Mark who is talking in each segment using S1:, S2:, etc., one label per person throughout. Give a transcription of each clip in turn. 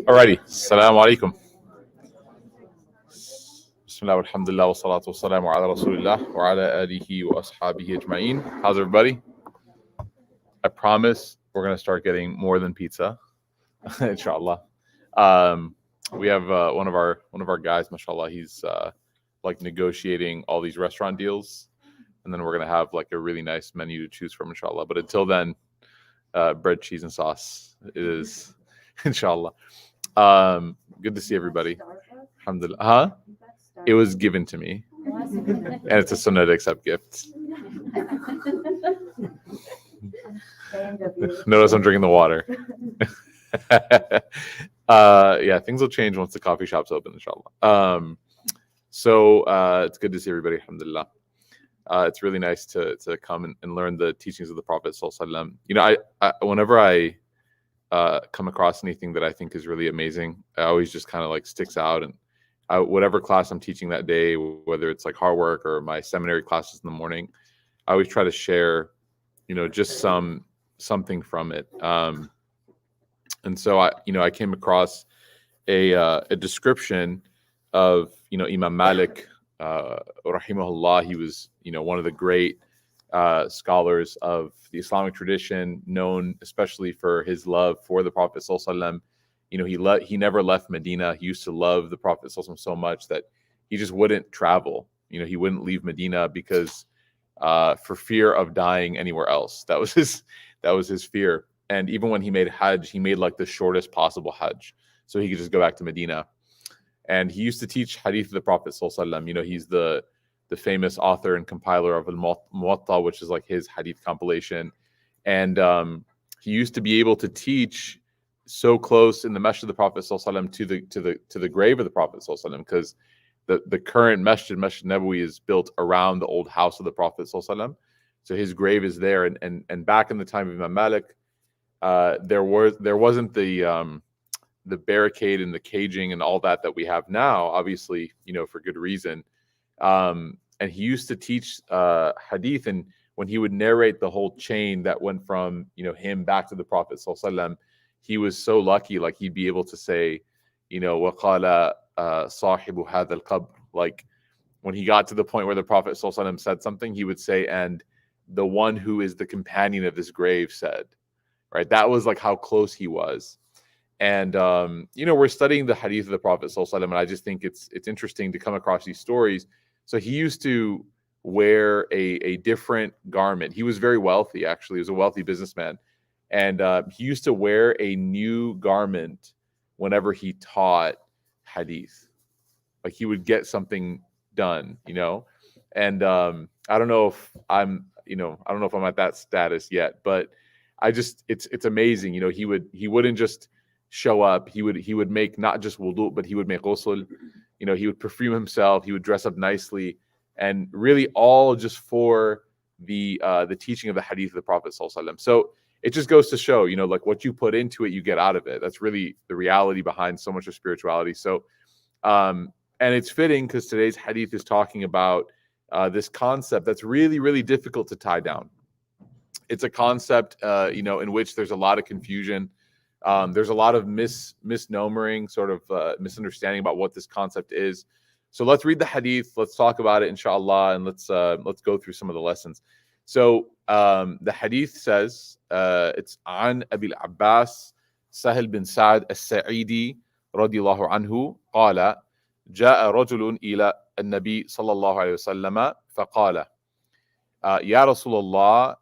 S1: Alrighty. Assalamu alaikum. Bismillah, alhamdulillah, wa salatu wa salamu ala rasulillah wa ala alihi wa ashabihi ajma'in. How's everybody? I promise we're going to start getting more than pizza, inshallah. We have one of our guys, mashallah, he's like negotiating all these restaurant deals, and then we're going to have like a really nice menu to choose from, inshallah. But until then, bread, cheese, and sauce is, inshallah. Good to see everybody. Alhamdulillah. It was given to me, and it's a sunnah to accept gifts. Notice I'm drinking the water. Yeah, things will change once the coffee shop's open, inshallah. So it's good to see everybody, alhamdulillah. It's really nice to come and learn the teachings of the Prophet sallallahu alaihi wasallam. You know, I whenever I come across anything that I think is really amazing, I always just kind of like sticks out, and whatever class I'm teaching that day, whether it's like hard work or my seminary classes in the morning, I always try to share, you know, just something from it. And so I came across a description of, you know, Imam Malik, rahimahullah. He was, you know, one of the great scholars of the Islamic tradition, known especially for his love for the Prophet sallallahu alaihi wasallam. You know, he never left Medina. He used to love the Prophet sallallahu alaihi wasallam so much that he just wouldn't travel. You know, he wouldn't leave Medina because for fear of dying anywhere else. That was his fear. And even when he made Hajj, he made like the shortest possible Hajj, so he could just go back to Medina. And he used to teach Hadith of the Prophet sallallahu alaihi wasallam. You know, he's the famous author and compiler of Al-Muwatta, which is like his Hadith compilation. And he used to be able to teach so close in the Masjid of the Prophet sallallahu alaihi wasallam to the grave of the Prophet sallallahu alaihi wasallam, because the current Masjid Nabawi is built around the old house of the Prophet sallallahu alaihi wasallam. So his grave is there. And back in the time of Imam Malik, there wasn't the barricade and the caging and all that we have now, obviously, you know, for good reason. And he used to teach Hadith, and when he would narrate the whole chain that went from, you know, him back to the Prophet sallallahu alaihi wasallam, he was so lucky. Like, he'd be able to say, you know, وَقَالَ صَاحِبُ هَذَا الْقَبْرِ. Like, when he got to the point where the Prophet sallallahu alaihi wasallam said something, he would say, and the one who is the companion of this grave said. Right? That was like how close he was. And you know, we're studying the Hadith of the Prophet sallallahu alaihi wasallam, and I just think it's interesting to come across these stories. So he used to wear a different garment. He was very wealthy, actually. He was a wealthy businessman. And he used to wear a new garment whenever he taught Hadith. Like, he would get something done, you know. And I don't know if I'm at that status yet, but it's amazing. You know, he wouldn't just show up. He would make not just wudu, but he would make ghusl. You know, he would perfume himself. He would dress up nicely, and really all just for the teaching of the Hadith of the Prophet sallallahu alaihi wasallam. So it just goes to show, you know, like, what you put into it, you get out of it. That's really the reality behind so much of spirituality. So, and it's fitting because today's Hadith is talking about this concept that's really, really difficult to tie down. It's a concept, you know, in which there's a lot of confusion. There's a lot of misnomering, sort of misunderstanding about what this concept is. So let's read the Hadith. Let's talk about it, inshallah, and let's go through some of the lessons. So the Hadith says, it's an Abi al-Abbas Sahel bin Sa'd al-Sa'idi radiyallahu anhu قال جاء رجل إلى النبي صلى الله عليه وسلم فقال يا رسول الله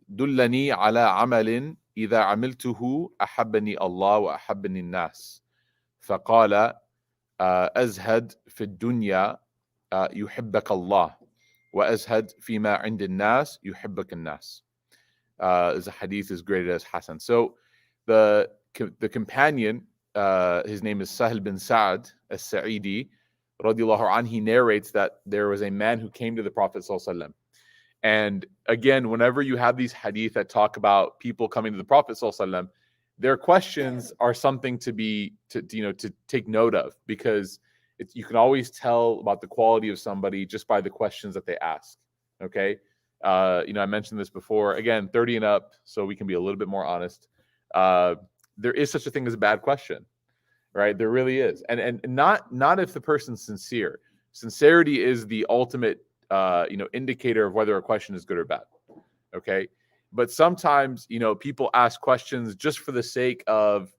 S1: دلني على عمل إذا عملته أحبني الله وأحبني الناس. فقال أزهد في الدنيا يحبك الله وأزهد فيما عند الناس يحبك الناس. The hadith is graded as Hasan. So the companion, his name is Sahel bin Sa'd al-Sa'idi radiyallahu anhu, he narrates that there was a man who came to the Prophet sallallahu alaihi wasallam, And again, whenever you have these hadith that talk about people coming to the Prophet ﷺ, their questions are something to take note of, because you can always tell about the quality of somebody just by the questions that they ask. Okay, I mentioned this before. Again, 30 and up, so we can be a little bit more honest. There is such a thing as a bad question, right? There really is, and not if the person's sincere. Sincerity is the ultimate indicator of whether a question is good or bad. Okay, but sometimes people ask questions just for the sake of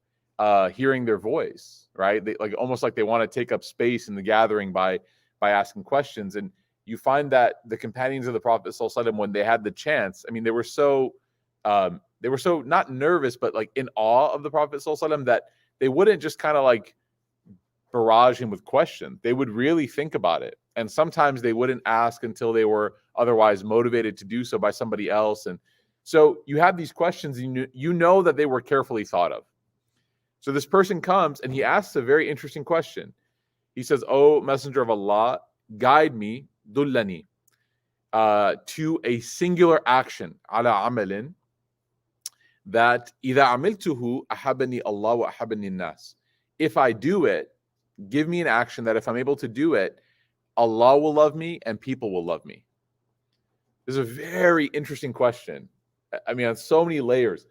S1: hearing their voice, right? They almost like they want to take up space in the gathering by asking questions. And you find that the companions of the Prophet ﷺ, when they had the chance, I mean, they were so not nervous, but like in awe of the Prophet ﷺ, that they wouldn't just kind of like barrage him with questions. They would really think about it. And sometimes they wouldn't ask until they were otherwise motivated to do so by somebody else. And so you have these questions, and you know that they were carefully thought of. So this person comes and he asks a very interesting question. He says, "Oh, Messenger of Allah, guide me, dullani, to a singular action, ala amalin, that إذا عملته أحبني الله وأحبني الناس. If I do it, give me an action that if I'm able to do it, Allah will love me and people will love me." This is a very interesting question. I mean, on so many layers.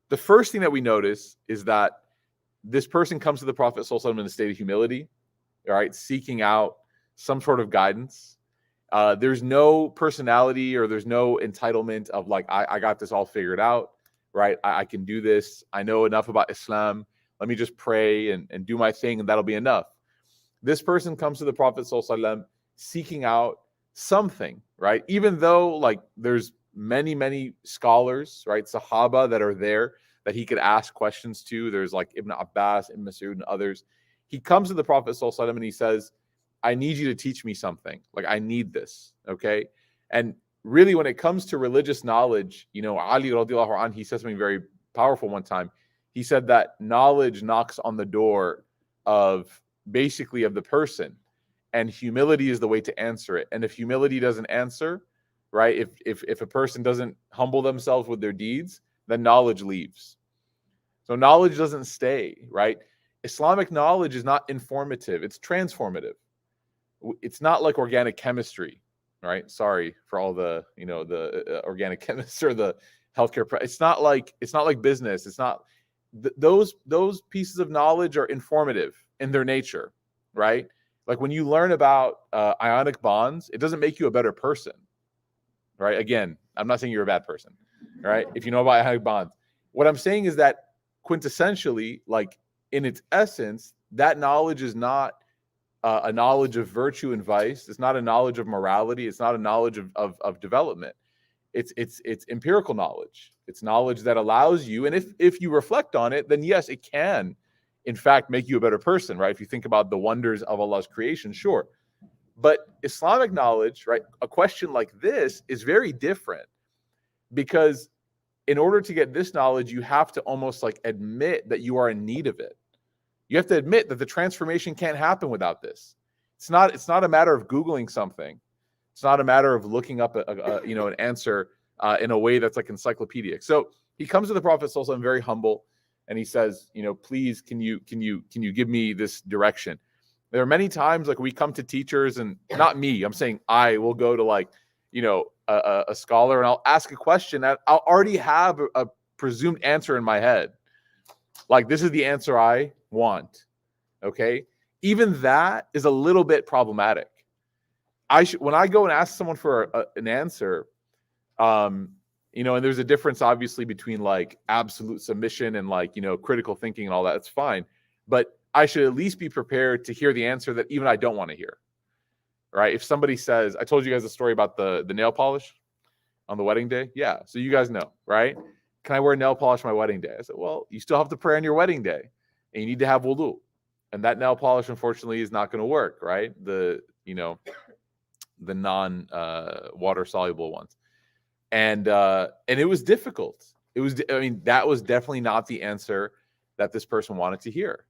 S1: The first thing that we notice is that this person comes to the Prophet ﷺ in a state of humility, all right, seeking out some sort of guidance. There's no personality or there's no entitlement of like, I got this all figured out, right? I can do this. I know enough about Islam. Let me just pray and do my thing, and that'll be enough. This person comes to the Prophet ﷺ seeking out something, right? Even though like there's many scholars, right, Sahaba that are there that he could ask questions to. There's like Ibn Abbas, Ibn Mas'ud, and others. He comes to the Prophet ﷺ and he says, "I need you to teach me something. Like, I need this." Okay. And really, when it comes to religious knowledge, Ali radiallahu anh, he said something very powerful one time. He said that knowledge knocks on the door of the person, and humility is the way to answer it. And if humility doesn't answer, right, if a person doesn't humble themselves with their deeds, then knowledge leaves. So knowledge doesn't stay, right? Islamic knowledge is not informative, it's transformative. It's not like organic chemistry, right? Sorry for all the organic chemists or the healthcare. It's not like business. It's not those pieces of knowledge are informative in their nature, right? Like when you learn about ionic bonds, it doesn't make you a better person, right? Again, I'm not saying you're a bad person, right? If you know about ionic bonds, what I'm saying is that quintessentially, like in its essence, that knowledge is not a knowledge of virtue and vice. It's not a knowledge of morality. It's not a knowledge of development. It's empirical knowledge. It's knowledge that allows you, and if you reflect on it, then yes, it can, in fact, make you a better person, right? If you think about the wonders of Allah's creation, sure. But Islamic knowledge, right? A question like this is very different, because in order to get this knowledge, you have to almost like admit that you are in need of it. You have to admit that the transformation can't happen without this. It's not a matter of Googling something. It's not a matter of looking up an answer in a way that's like encyclopedic. So he comes to the Prophet ﷺ very humble, and he says, please, can you give me this direction? There are many times like we come to teachers, and not me, I'm saying I will go to like, a scholar, and I'll ask a question that I'll already have a presumed answer in my head. Like, this is the answer I want. Okay. Even that is a little bit problematic. When I go and ask someone for an answer, and there's a difference obviously between like absolute submission and like, critical thinking and all that. It's fine. But I should at least be prepared to hear the answer that even I don't want to hear. Right? If somebody says, I told you guys a story about the nail polish on the wedding day. Yeah. So you guys know, right? Can I wear nail polish on my wedding day? I said, well, you still have to pray on your wedding day, and you need to have wudu. And that nail polish, unfortunately, is not going to work, right? The non water soluble ones. And it was difficult. That was definitely not the answer that this person wanted to hear.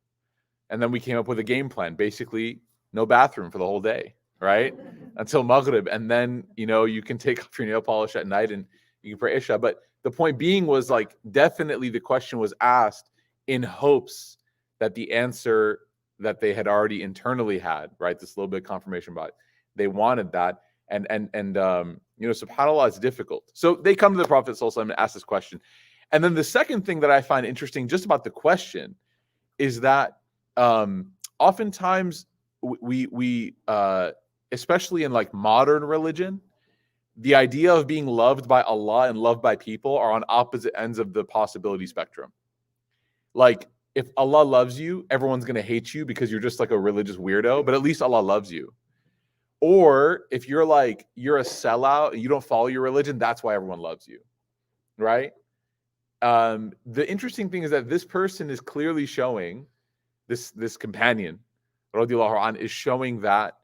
S1: And then we came up with a game plan, basically no bathroom for the whole day, right? Until Maghrib. And then, you can take off your nail polish at night and you can pray Isha. But the point being was like, definitely the question was asked in hopes that the answer that they had already internally had, right? This little bit of confirmation about it. They wanted that. And subhanAllah, it's difficult. So they come to the Prophet ﷺ and ask this question. And then the second thing that I find interesting just about the question is that oftentimes we especially in like modern religion, the idea of being loved by Allah and loved by people are on opposite ends of the possibility spectrum. Like, if Allah loves you, everyone's going to hate you because you're just like a religious weirdo, but at least Allah loves you. Or if you're a sellout and you don't follow your religion, that's why everyone loves you, right? The interesting thing is that this person is clearly showing, this companion, radiallahu anh, is showing that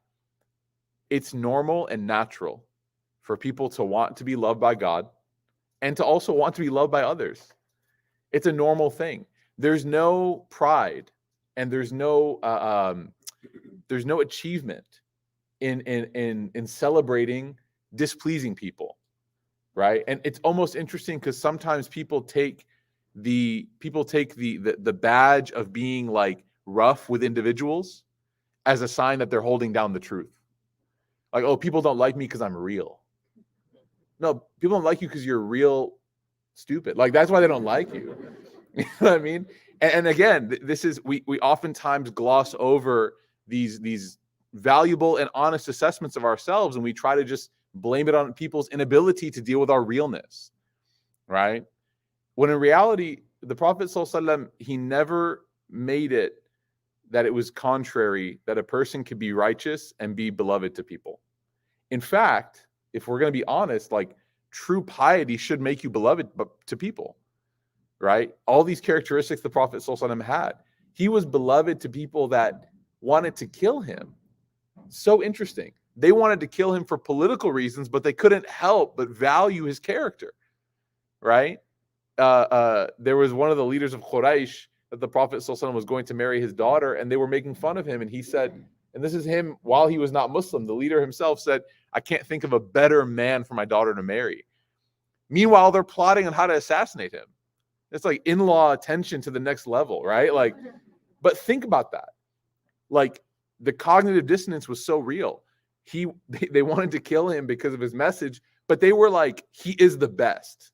S1: it's normal and natural for people to want to be loved by God and to also want to be loved by others. It's a normal thing. There's no pride and there's no achievement in celebrating displeasing people, right? And it's almost interesting because sometimes people take the badge of being like rough with individuals as a sign that they're holding down the truth. Like, oh, people don't like me because I'm real. No, people don't like you because you're real stupid. Like, that's why they don't like you. You know what I mean? And again, this is, we oftentimes gloss over these valuable and honest assessments of ourselves, and we try to just blame it on people's inability to deal with our realness, right? When in reality, the Prophet ﷺ, he never made it that it was contrary that a person could be righteous and be beloved to people. In fact, if we're going to be honest, like, true piety should make you beloved to people, right? All these characteristics the Prophet ﷺ had. He was beloved to people that wanted to kill him. So interesting. They wanted to kill him for political reasons, but they couldn't help but value his character, right? There was one of the leaders of Quraysh that the Prophet ﷺ was going to marry his daughter, and they were making fun of him. And he said, and this is him while he was not Muslim, the leader himself said, I can't think of a better man for my daughter to marry. Meanwhile, they're plotting on how to assassinate him. It's like in-law attention to the next level, right? Like, but think about that. Like, the cognitive dissonance was so real. They wanted to kill him because of his message, but they were like, he is the best.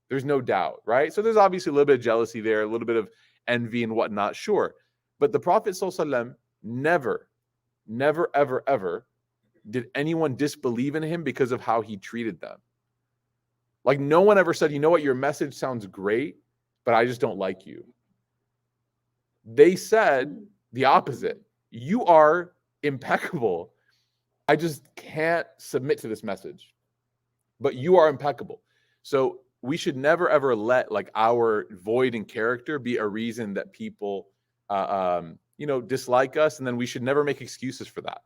S1: There's no doubt, right? So there's obviously a little bit of jealousy there, a little bit of envy and whatnot, sure. But the Prophet ﷺ never, ever, ever did anyone disbelieve in him because of how he treated them. Like, no one ever said, you know what, your message sounds great, but I just don't like you. They said the opposite. You are impeccable. I just can't submit to this message, but you are impeccable. So we should never, ever let like our void in character be a reason that people, dislike us. And then we should never make excuses for that.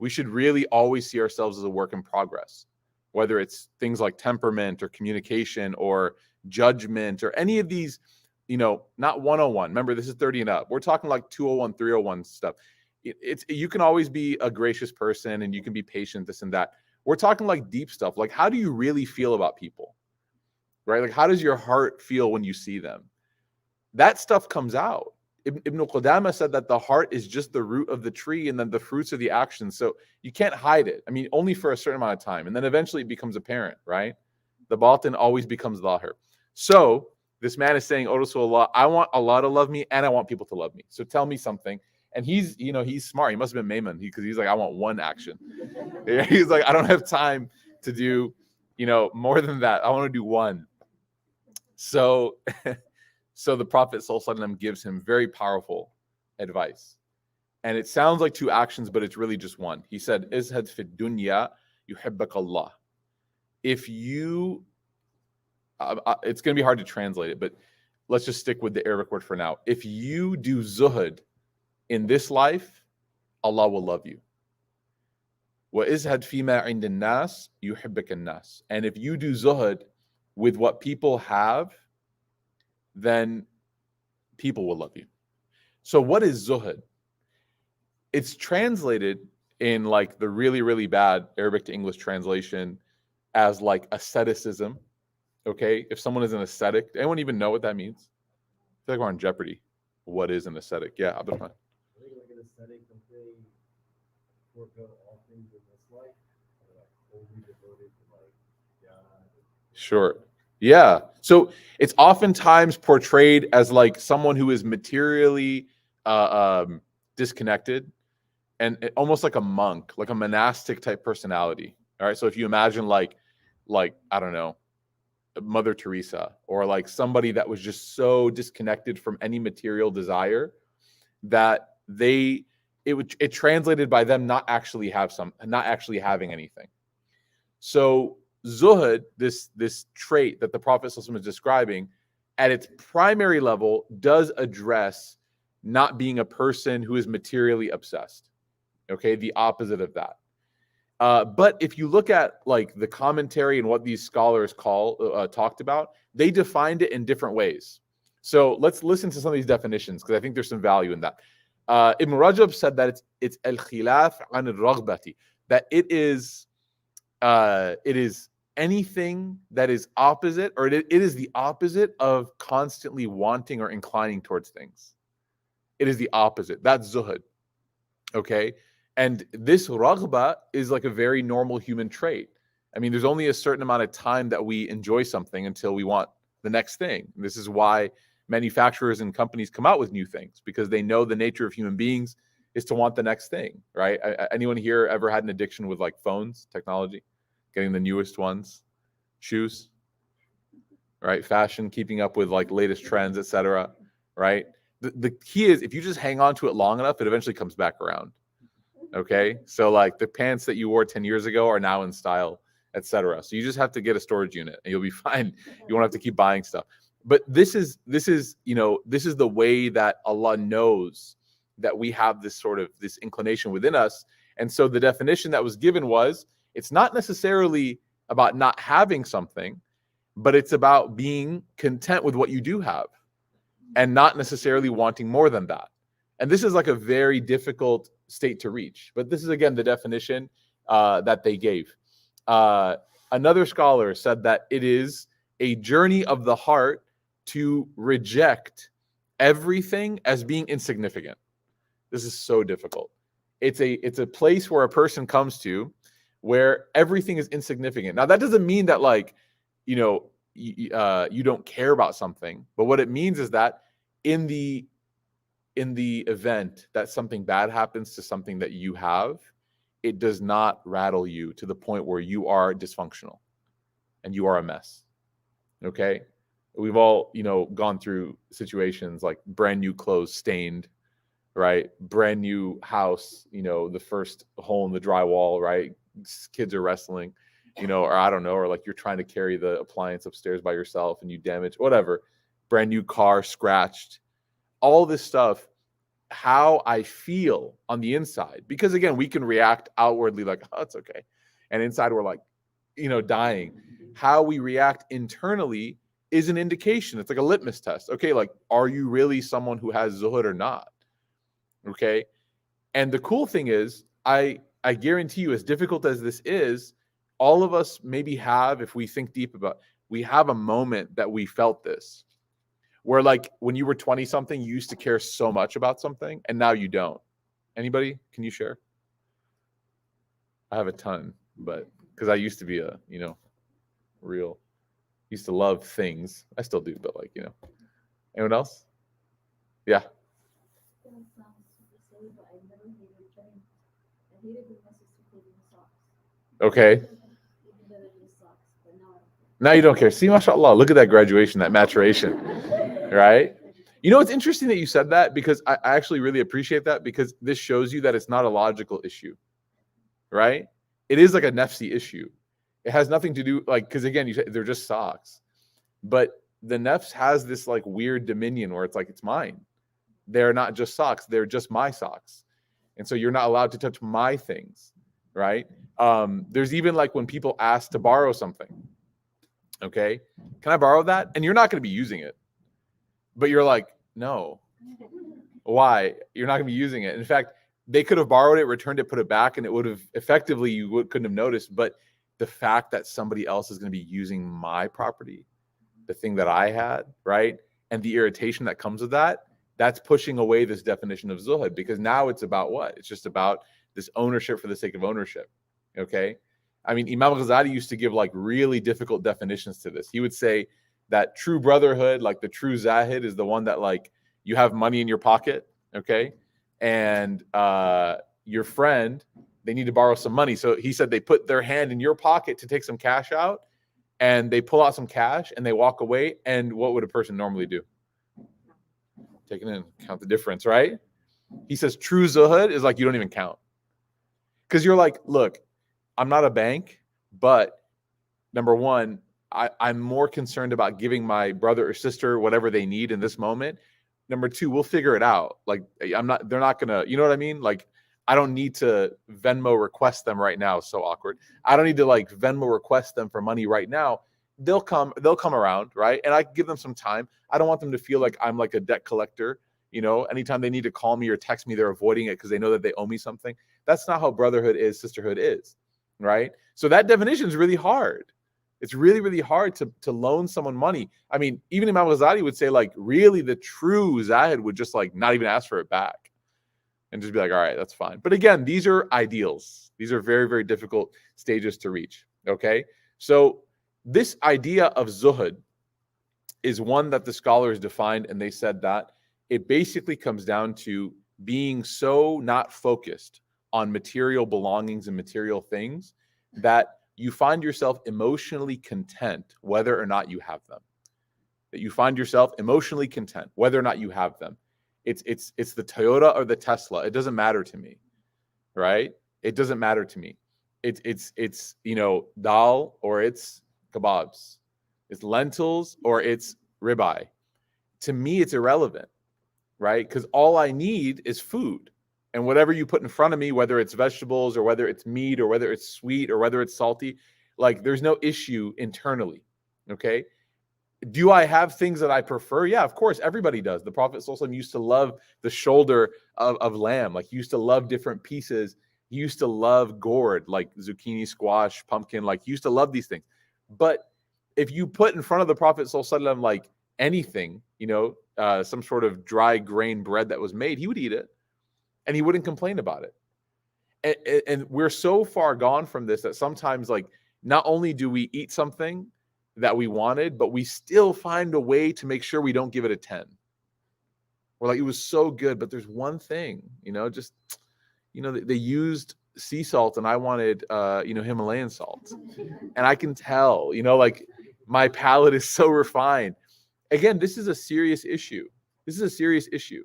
S1: We should really always see ourselves as a work in progress, whether it's things like temperament or communication or judgment or any of these, not 101. Remember, this is 30 and up. We're talking like 201, 301 stuff. You can always be a gracious person and you can be patient, this and that. We're talking like deep stuff. Like, how do you really feel about people? Right? Like, how does your heart feel when you see them? That stuff comes out. Ibn Qudama said that the heart is just the root of the tree and then the fruits are the actions. So you can't hide it. I mean, only for a certain amount of time. And then eventually it becomes apparent, right? The batin always becomes zahir. So this man is saying, oh Rasulullah, I want Allah to love me and I want people to love me. So tell me something. And he's smart. He must have been Mayman because he's like, I want one action. He's like, I don't have time to do, more than that. I want to do one. So the Prophet ﷺ gives him very powerful advice. And it sounds like two actions, but it's really just one. He said, Izhad fi dunya yuhibbak Allah. If you, it's going to be hard to translate it, but let's just stick with the Arabic word for now. If you do zuhd in this life, Allah will love you. Wa izhad fima inda nas yuhibbak nas. And if you do zuhd with what people have, then people will love you. So what is zuhd? It's translated in like the really, really bad Arabic to English translation as like asceticism. Okay. If someone is an ascetic, anyone even know what that means? I feel like we're on Jeopardy. What is an ascetic? Yeah, Abdurrahman.
S2: I think like an ascetic, they forego all things in this life, and like wholly devoted to like God.
S1: Sure. Yeah. So it's oftentimes portrayed as like someone who is materially disconnected and almost like a monk, like a monastic type personality. All right. So if you imagine like I don't know, Mother Teresa or like somebody that was just so disconnected from any material desire that it translated by them not actually having anything. So zuhd, this trait that the Prophet ﷺ is describing, at its primary level, does address not being a person who is materially obsessed. Okay, the opposite of that. But if you look at like the commentary and what these scholars talked about, they defined it in different ways. So let's listen to some of these definitions because I think there's some value in that. Ibn Rajab said that it's al-khilaf an al-raghbati, that it is anything that is opposite, or it is the opposite of constantly wanting or inclining towards things. It is the opposite. That's zuhud. Okay. And this raghba is like a very normal human trait. I mean, there's only a certain amount of time that we enjoy something until we want the next thing. This is why manufacturers and companies come out with new things, because they know the nature of human beings is to want the next thing, right? Anyone here ever had an addiction with like phones, technology, getting the newest ones, shoes, right? Fashion, keeping up with like latest trends, etc., right? The key is if you just hang on to it long enough, it eventually comes back around. Okay, so like the pants that you wore 10 years ago are now in style, etc. So you just have to get a storage unit and you'll be fine. You won't have to keep buying stuff. But this is the way that Allah knows that we have this inclination within us. And so the definition that was given was, it's not necessarily about not having something, but it's about being content with what you do have and not necessarily wanting more than that. And this is like a very difficult state to reach. But this is, again, the definition that they gave. Another scholar said that it is a journey of the heart to reject everything as being insignificant. This is so difficult. It's a place where a person comes to where everything is insignificant. Now, that doesn't mean that like, you don't care about something, but what it means is that in the event that something bad happens to something that you have, it does not rattle you to the point where you are dysfunctional and you are a mess. Okay? We've all, gone through situations like brand new clothes stained, right? Brand new house, the first hole in the drywall, right? Kids are wrestling, or I don't know, or like you're trying to carry the appliance upstairs by yourself and you damage, whatever. Brand new car scratched. All this stuff, how I feel on the inside, because again, we can react outwardly like, oh, it's okay. And inside we're like, dying. How we react internally is an indication. It's like a litmus test. Okay, like, are you really someone who has zuhud or not? Okay. And the cool thing is, I guarantee you, as difficult as this is, all of us maybe have, if we think deep about it, we have a moment that we felt this. Where like when you were 20 something, you used to care so much about something and now you don't. Anybody? Can you share? I have a ton, but because I used to be used to love things. I still do, but like, anyone else? Yeah. Okay. Now you don't care. See, mashallah, look at that graduation, that maturation, right? It's interesting that you said that, because I actually really appreciate that, because this shows you that it's not a logical issue, right? It is like a nafsi issue. It has nothing to do, like, because again, you said they're just socks. But the nafs has this like weird dominion where it's like, it's mine. They're not just socks. They're just my socks. And so you're not allowed to touch my things, right? There's even like when people ask to borrow something. Okay, can I borrow that? And you're not going to be using it. But you're like, no. Why? You're not going to be using it. In fact, They could have borrowed it, returned it, put it back, and it would have effectively, couldn't have noticed. But the fact that somebody else is going to be using my property, the thing that I had, right? And the irritation that comes with that, that's pushing away this definition of zuhd, because now it's about what? It's just about this ownership for the sake of ownership. Okay. I mean, Imam Ghazali used to give like really difficult definitions to this. He would say that true brotherhood, like the true zahid, is the one that like you have money in your pocket, okay? And your friend, they need to borrow some money. So he said they put their hand in your pocket to take some cash out, and they pull out some cash and they walk away. And what would a person normally do? Take it in, count the difference, right? He says true zuhud is like you don't even count. Because you're like, look, I'm not a bank, but number one, I'm more concerned about giving my brother or sister whatever they need in this moment. Number two, we'll figure it out. Like, they're not gonna, you know what I mean? Like, I don't need to Venmo request them right now. So awkward. I don't need to like Venmo request them for money right now. They'll come around, right? And I give them some time. I don't want them to feel like I'm like a debt collector. You know, anytime they need to call me or text me, they're avoiding it because they know that they owe me something. That's not how brotherhood is, sisterhood is, right? So that definition is really hard. It's really, really hard to loan someone money. I mean, even Imam Ghazali would say, like, really the true Zahid would just like not even ask for it back and just be like, all right, that's fine. But again, these are ideals. These are very, very difficult stages to reach, okay? So this idea of zuhud is one that the scholars defined, and they said that it basically comes down to being so not focused on material belongings and material things that you find yourself emotionally content whether or not you have them. That you find yourself emotionally content whether or not you have them. It's the Toyota or the Tesla. It doesn't matter to me, right? It doesn't matter to me. It's you know, dal or it's kebabs. It's lentils or it's ribeye. To me, it's irrelevant, right? Because all I need is food. And whatever you put in front of me, whether it's vegetables or whether it's meat or whether it's sweet or whether it's salty, like there's no issue internally, okay? Do I have things that I prefer? Yeah, of course, everybody does. The Prophet ﷺ used to love the shoulder of lamb. Like he used to love different pieces. He used to love gourd, like zucchini, squash, pumpkin. Like he used to love these things. But if you put in front of the Prophet ﷺ like anything, you know, some sort of dry grain bread that was made, he would eat it. And he wouldn't complain about it. And we're so far gone from this that sometimes, like, not only do we eat something that we wanted, but we still find a way to make sure we don't give it a 10. We're like, it was so good, but there's one thing, you know, just, you know, they used sea salt and I wanted, you know, Himalayan salt. And I can tell, you know, like my palate is so refined. Again, this is a serious issue. This is a serious issue.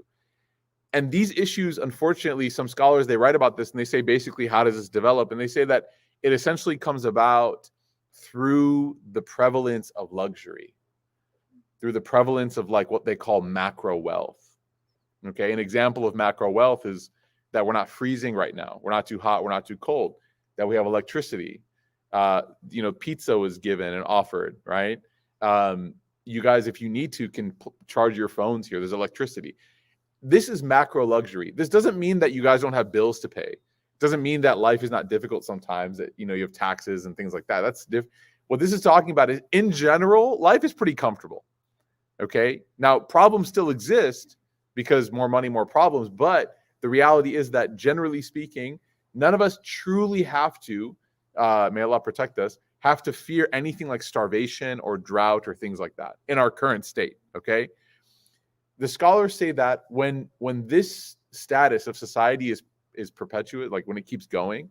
S1: And these issues, unfortunately, some scholars, they write about this and they say, basically, how does this develop? And they say that it essentially comes about through the prevalence of luxury, through the prevalence of like what they call macro wealth. Okay, an example of macro wealth is that we're not freezing right now. We're not too hot. We're not too cold. That we have electricity. You know, pizza was given and offered, right? You guys, if you need to, can charge your phones here. There's electricity. This is macro luxury. This doesn't mean that you guys don't have bills to pay. It doesn't mean that life is not difficult sometimes, that, you know, you have taxes and things like that. That's what this is talking about is, in general, life is pretty comfortable. Okay. Now, problems still exist because more money, more problems. But the reality is that generally speaking, none of us truly have to, may Allah protect us, have to fear anything like starvation or drought or things like that in our current state. Okay. The scholars say that when this status of society is perpetuate, like when it keeps going,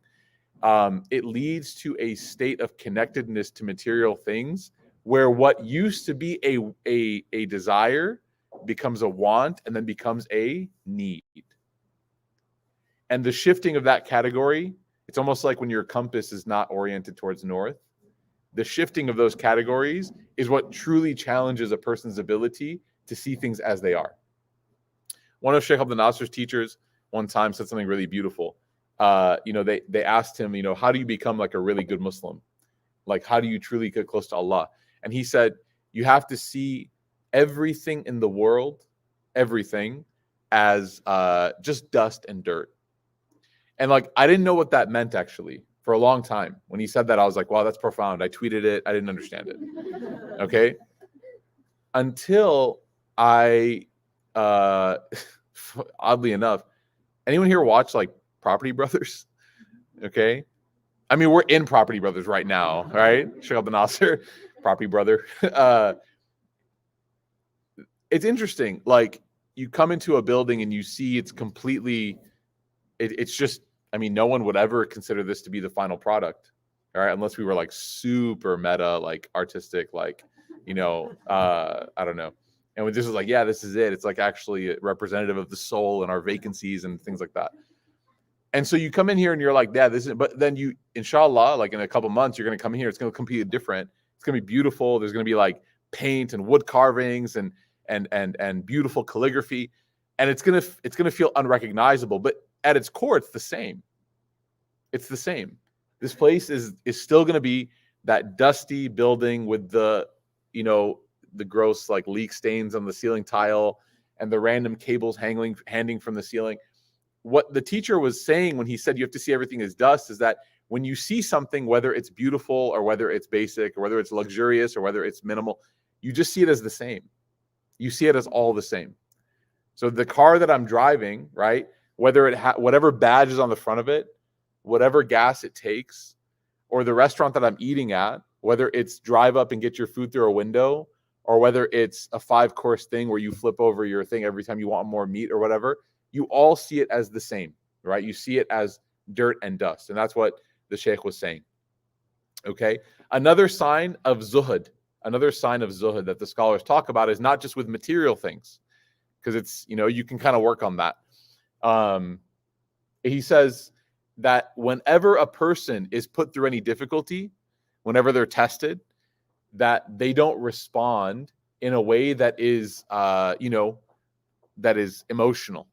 S1: it leads to a state of connectedness to material things where what used to be a desire becomes a want and then becomes a need. And the shifting of that category, it's almost like when your compass is not oriented towards north. The shifting of those categories is what truly challenges a person's ability to see things as they are. One of Sheikh Abdul Nasser's teachers one time said something really beautiful. You know, they asked him, you know, how do you become like a really good Muslim? Like, how do you truly get close to Allah? And he said, you have to see everything in the world, everything, as just dust and dirt. And like, I didn't know what that meant actually for a long time. When he said that, I was like, wow, that's profound. I tweeted it. I didn't understand it. Okay. Until I, oddly enough, anyone here watch like Property Brothers? Okay. I mean, we're in Property Brothers right now, right? Sheikh Abdul Nasser, Property Brother. It's interesting. Like, you come into a building and you see it's completely, it's just, I mean, no one would ever consider this to be the final product, all right? Unless we were like super meta, like artistic, like, you know, I don't know. And when this is like, yeah, this is it. It's like actually representative of the soul and our vacancies and things like that. And so you come in here and you're like, yeah, this is, but then you, inshallah, like in a couple months, you're going to come in here. It's going to completely different. It's going to be beautiful. There's going to be like paint and wood carvings and beautiful calligraphy. And it's going to feel unrecognizable, but at its core, it's the same. It's the same. This place is still going to be that dusty building with the, you know, the gross like leak stains on the ceiling tile and the random cables hanging from the ceiling. What the teacher was saying when he said you have to see everything as dust is that when you see something, whether it's beautiful or whether it's basic or whether it's luxurious or whether it's minimal, you just see it as the same. You see it as all the same. So the car that I'm driving, right, whether it whatever badge is on the front of it, whatever gas it takes, or the restaurant that I'm eating at, whether it's drive up and get your food through a window, or whether it's a 5-course thing where you flip over your thing every time you want more meat or whatever, you all see it as the same, right? You see it as dirt and dust. And that's what the Sheikh was saying. Okay. Another sign of zuhd that the scholars talk about is not just with material things, because it's, you know, you can kind of work on that. He says that whenever a person is put through any difficulty, whenever they're tested, that they don't respond in a way that is, that is emotional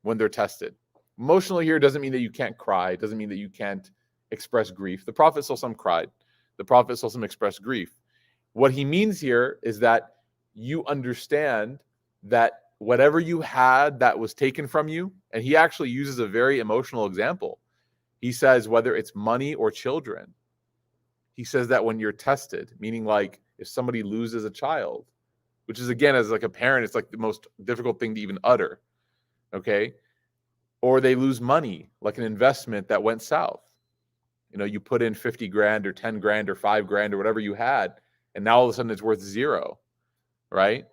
S1: when they're tested. Emotional here doesn't mean that you can't cry. It doesn't mean that you can't express grief. The Prophet ﷺ cried. The Prophet ﷺ expressed grief. What he means here is that you understand that whatever you had that was taken from you, and he actually uses a very emotional example. He says whether it's money or children, he says that when you're tested, meaning like if somebody loses a child, which is, again, as like a parent, it's like the most difficult thing to even utter, okay? Or they lose money, like an investment that went south. You know, you put in 50 grand or 10 grand or 5 grand or whatever you had, and now all of a sudden it's worth 0, right?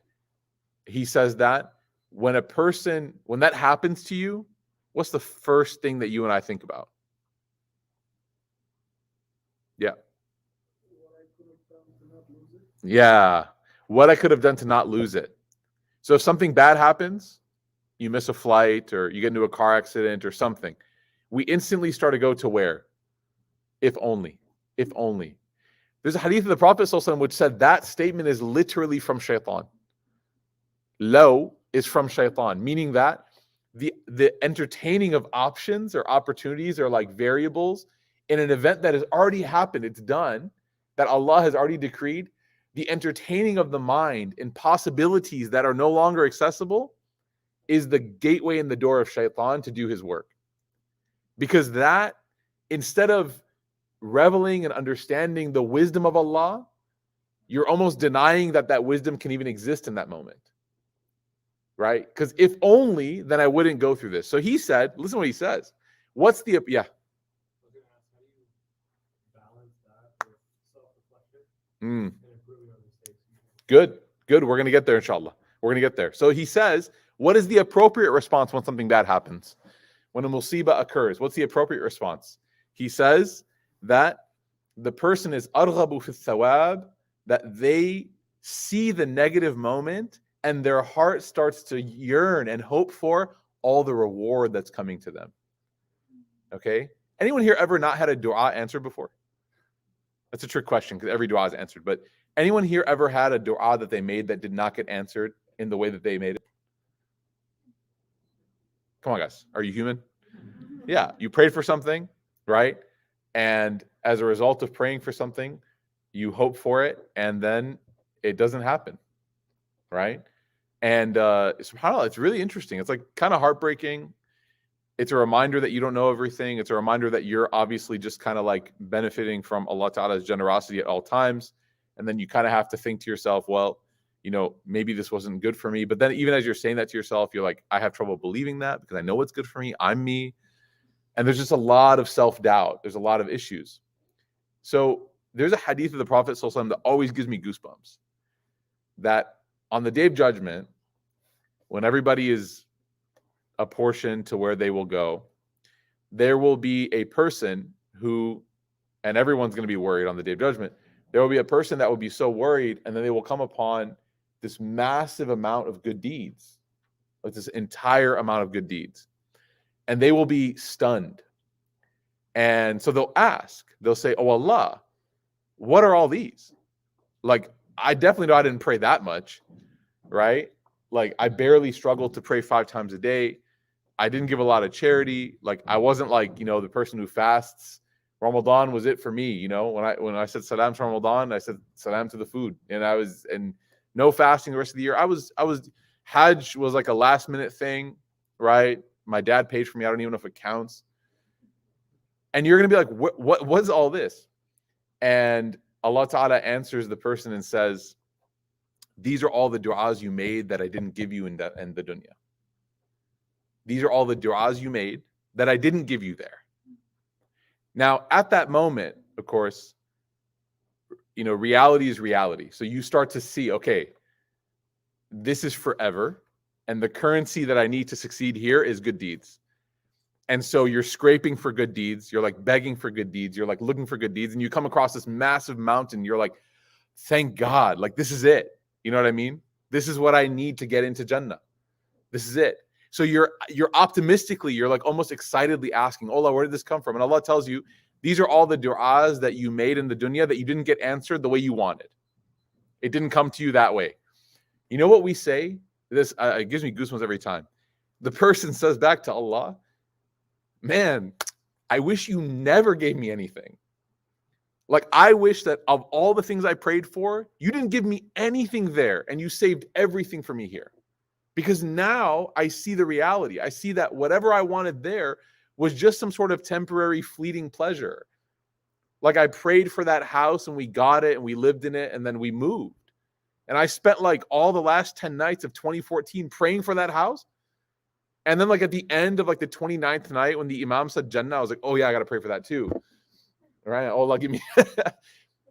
S1: He says that when that happens to you, what's the first thing that you and I think about? Yeah. Yeah. What I could have done to not lose it. So if something bad happens, you miss a flight or you get into a car accident or something, we instantly start to go to where? If only. If only. There's a hadith of the Prophet ﷺ which said that statement is literally from shaitan. Low is from shaitan, meaning that the entertaining of options or opportunities or like variables in an event that has already happened, it's done, that Allah has already decreed, the entertaining of the mind in possibilities that are no longer accessible is the gateway in the door of shaitan to do his work. Because that, instead of reveling and understanding the wisdom of Allah, you're almost denying that wisdom can even exist in that moment. Right? Because if only, then I wouldn't go through this. So he said, listen to what he says. What's the, yeah. Good. We're going to get there, inshallah. We're going to get there. So he says, what is the appropriate response when something bad happens? When a musibah occurs, what's the appropriate response? He says that the person is arghabu fi thawab, that they see the negative moment and their heart starts to yearn and hope for all the reward that's coming to them. Okay? Anyone here ever not had a dua answered before? That's a trick question because every dua is answered. But anyone here ever had a dua that they made that did not get answered in the way that they made it? Come on, guys. Are you human? Yeah. You prayed for something, right? And as a result of praying for something, you hope for it, and then it doesn't happen, right? And subhanAllah, it's really interesting. It's like kind of heartbreaking. It's a reminder that you don't know everything. It's a reminder that you're obviously just kind of like benefiting from Allah Ta'ala's generosity at all times. And then you kind of have to think to yourself, well, you know, maybe this wasn't good for me. But then even as you're saying that to yourself, you're like, I have trouble believing that because I know what's good for me. I'm me. And there's just a lot of self-doubt. There's a lot of issues. So there's a hadith of the Prophet ﷺ that always gives me goosebumps. That on the day of judgment, when everybody is apportioned to where they will go, there will be a person who, and everyone's going to be worried on the day of judgment, there will be a person that will be so worried, and then they will come upon this massive amount of good deeds, like this entire amount of good deeds, and they will be stunned. And so they'll ask, they'll say, oh Allah, what are all these? Like, I definitely know I didn't pray that much, right? Like, I barely struggled to pray 5 times a day. I didn't give a lot of charity. Like, I wasn't like, you know, the person who fasts. Ramadan was it for me, you know. When I said salam to Ramadan, I said salam to the food, and no fasting the rest of the year. I was Hajj was like a last minute thing, right? My dad paid for me. I don't even know if it counts. And you're gonna be like, what's all this? And Allah Ta'ala answers the person and says, these are all the du'as you made that I didn't give you in the dunya. These are all the du'as you made that I didn't give you there. Now, at that moment, of course, you know, reality is reality. So you start to see, okay, this is forever. And the currency that I need to succeed here is good deeds. And so you're scraping for good deeds. You're like begging for good deeds. You're like looking for good deeds. And you come across this massive mountain. You're like, thank God. Like, this is it. You know what I mean? This is what I need to get into Jannah. This is it. So you're optimistically, you're like almost excitedly asking, Allah, where did this come from? And Allah tells you, these are all the du'as that you made in the dunya that you didn't get answered the way you wanted. It didn't come to you that way. You know what we say? This it gives me goosebumps every time. The person says back to Allah, man, I wish you never gave me anything. Like, I wish that of all the things I prayed for, you didn't give me anything there and you saved everything for me here. Because now I see the reality. I see that whatever I wanted there was just some sort of temporary fleeting pleasure. Like, I prayed for that house and we got it and we lived in it and then we moved. And I spent like all the last 10 nights of 2014 praying for that house. And then like at the end of like the 29th night when the Imam said Jannah, I was like, oh yeah, I got to pray for that too. All right, Allah give me.